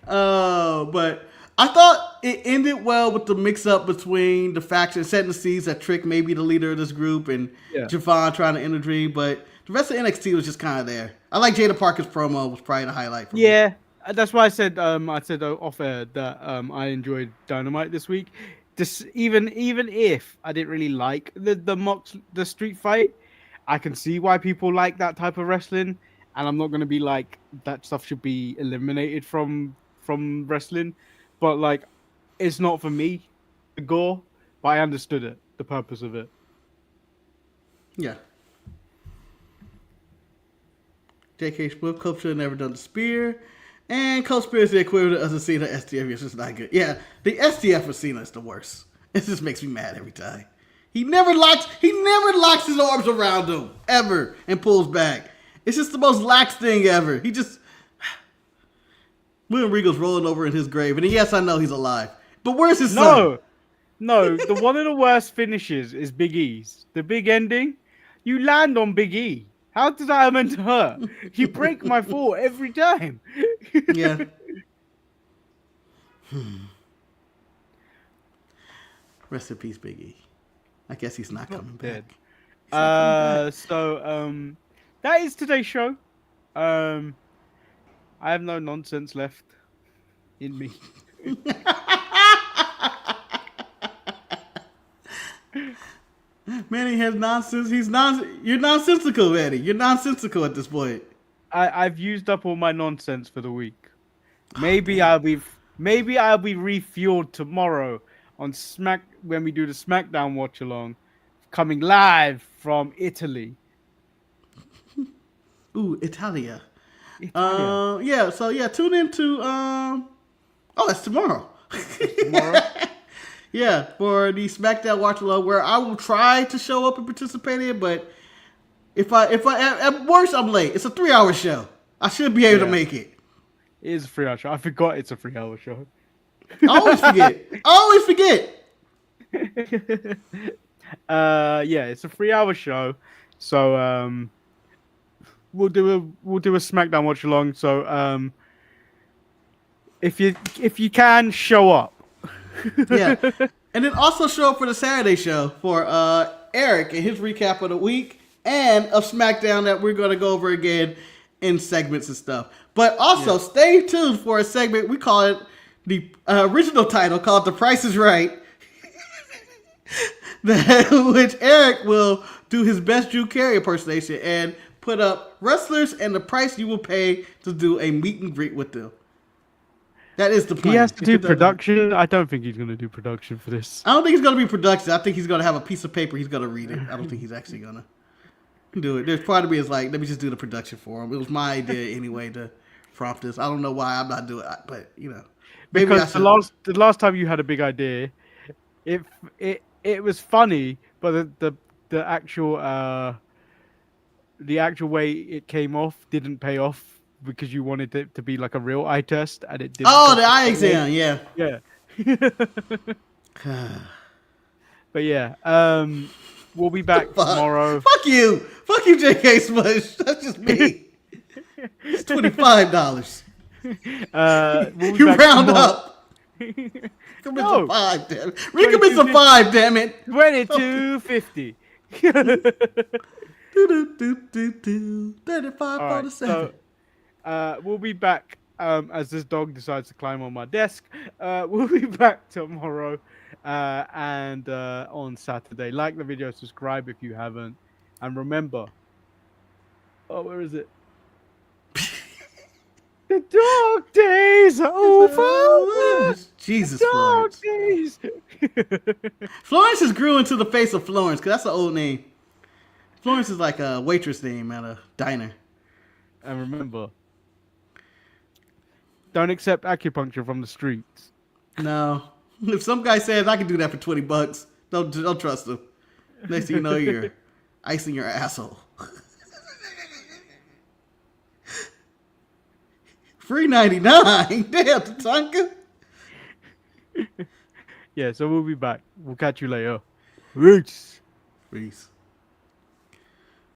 Speaker 2: But I thought it ended well with the mix-up between the factions, setting the seeds that Trick may be the leader of this group and Javon trying to enter Dream, but the rest of NXT was just kind of there. I like Jada Parker's promo was probably the highlight for me.
Speaker 1: Yeah, that's why I said off air that I enjoyed Dynamite this week. Even if I didn't really like the street fight, I can see why people like that type of wrestling, and I'm not gonna be like that stuff should be eliminated from wrestling. But like, it's not for me, the gore. But I understood it, the purpose of it.
Speaker 2: Yeah. J.K. Swift, Coach should have never done the spear. And Coach Spear is the equivalent of the Cena STF. It's just not good. Yeah, the STF for Cena is the worst. It just makes me mad every time. He never locks his arms around him, ever, and pulls back. It's just the most lax thing ever. He just... William Regal's rolling over in his grave. And yes, I know he's alive. But where's his son?
Speaker 1: No, the one of the worst finishes is Big E's. The big ending, you land on Big E. How does that meant to hurt? You break my fall every time.
Speaker 2: Yeah. Rest in peace, Big E. I guess he's not coming back.
Speaker 1: So that is today's show. I have no nonsense left in me.
Speaker 2: Manny has nonsense. You're nonsensical, Manny. You're nonsensical at this point.
Speaker 1: I've used up all my nonsense for the week. Maybe I'll be refueled tomorrow on when we do the SmackDown watch along, coming live from Italy.
Speaker 2: Ooh, Italia. Yeah. So yeah, tune into it's tomorrow.
Speaker 1: Tomorrow.
Speaker 2: Yeah, for the SmackDown watch along, where I will try to show up and participate in, but if I at worst I'm late. It's a 3-hour show. I should be able to make it.
Speaker 1: It is a 3-hour show. I forgot it's a 3-hour show.
Speaker 2: I always forget.
Speaker 1: Yeah, it's a 3-hour show. So we'll do a SmackDown watch along. So if you can show up.
Speaker 2: Yeah. And then also show up for the Saturday show for Eric and his recap of the week and of SmackDown that we're going to go over again in segments and stuff. But also stay tuned for a segment. We call it the original title called The Price is Right. Which Eric will do his best Drew Carey impersonation and put up wrestlers and the price you will pay to do a meet and greet with them. That is the plan.
Speaker 1: He has to do production. I don't think he's going to do production for this.
Speaker 2: I don't think he's going to be production. I think he's going to have a piece of paper. He's going to read it. I don't think he's actually going to do it. There's part of me is like, let me just do the production for him. It was my idea anyway to prompt this. I don't know why I'm not doing it, but you know. Maybe
Speaker 1: because the last time you had a big idea, it was funny, but the actual way it came off didn't pay off because you wanted it to be like a real eye test and it didn't.
Speaker 2: Oh, the eye exam, yeah.
Speaker 1: Yeah. But yeah, we'll be back tomorrow.
Speaker 2: Fuck you, JK Smush. That's just me. It's $25. You round
Speaker 1: tomorrow.
Speaker 2: up. Recommence a 5, damn it. Recommence a 5, damn it.
Speaker 1: 22.50.
Speaker 2: 35.47.
Speaker 1: So, we'll be back as this dog decides to climb on my desk. We'll be back tomorrow and on Saturday. Like the video, subscribe if you haven't, and remember. Oh, where is it? The dark days are over.
Speaker 2: Jesus,
Speaker 1: dark
Speaker 2: Florence.
Speaker 1: days.
Speaker 2: Florence has grew into the face of Florence because that's an old name. Florence is like a waitress name at a diner.
Speaker 1: And remember, don't accept acupuncture from the streets.
Speaker 2: No. If some guy says I can do that for $20, don't trust him. Next thing you know, you're icing your asshole. $3.99. Damn, Tatanka.
Speaker 1: Yeah, so we'll be back. We'll catch you later. Peace.
Speaker 2: Peace.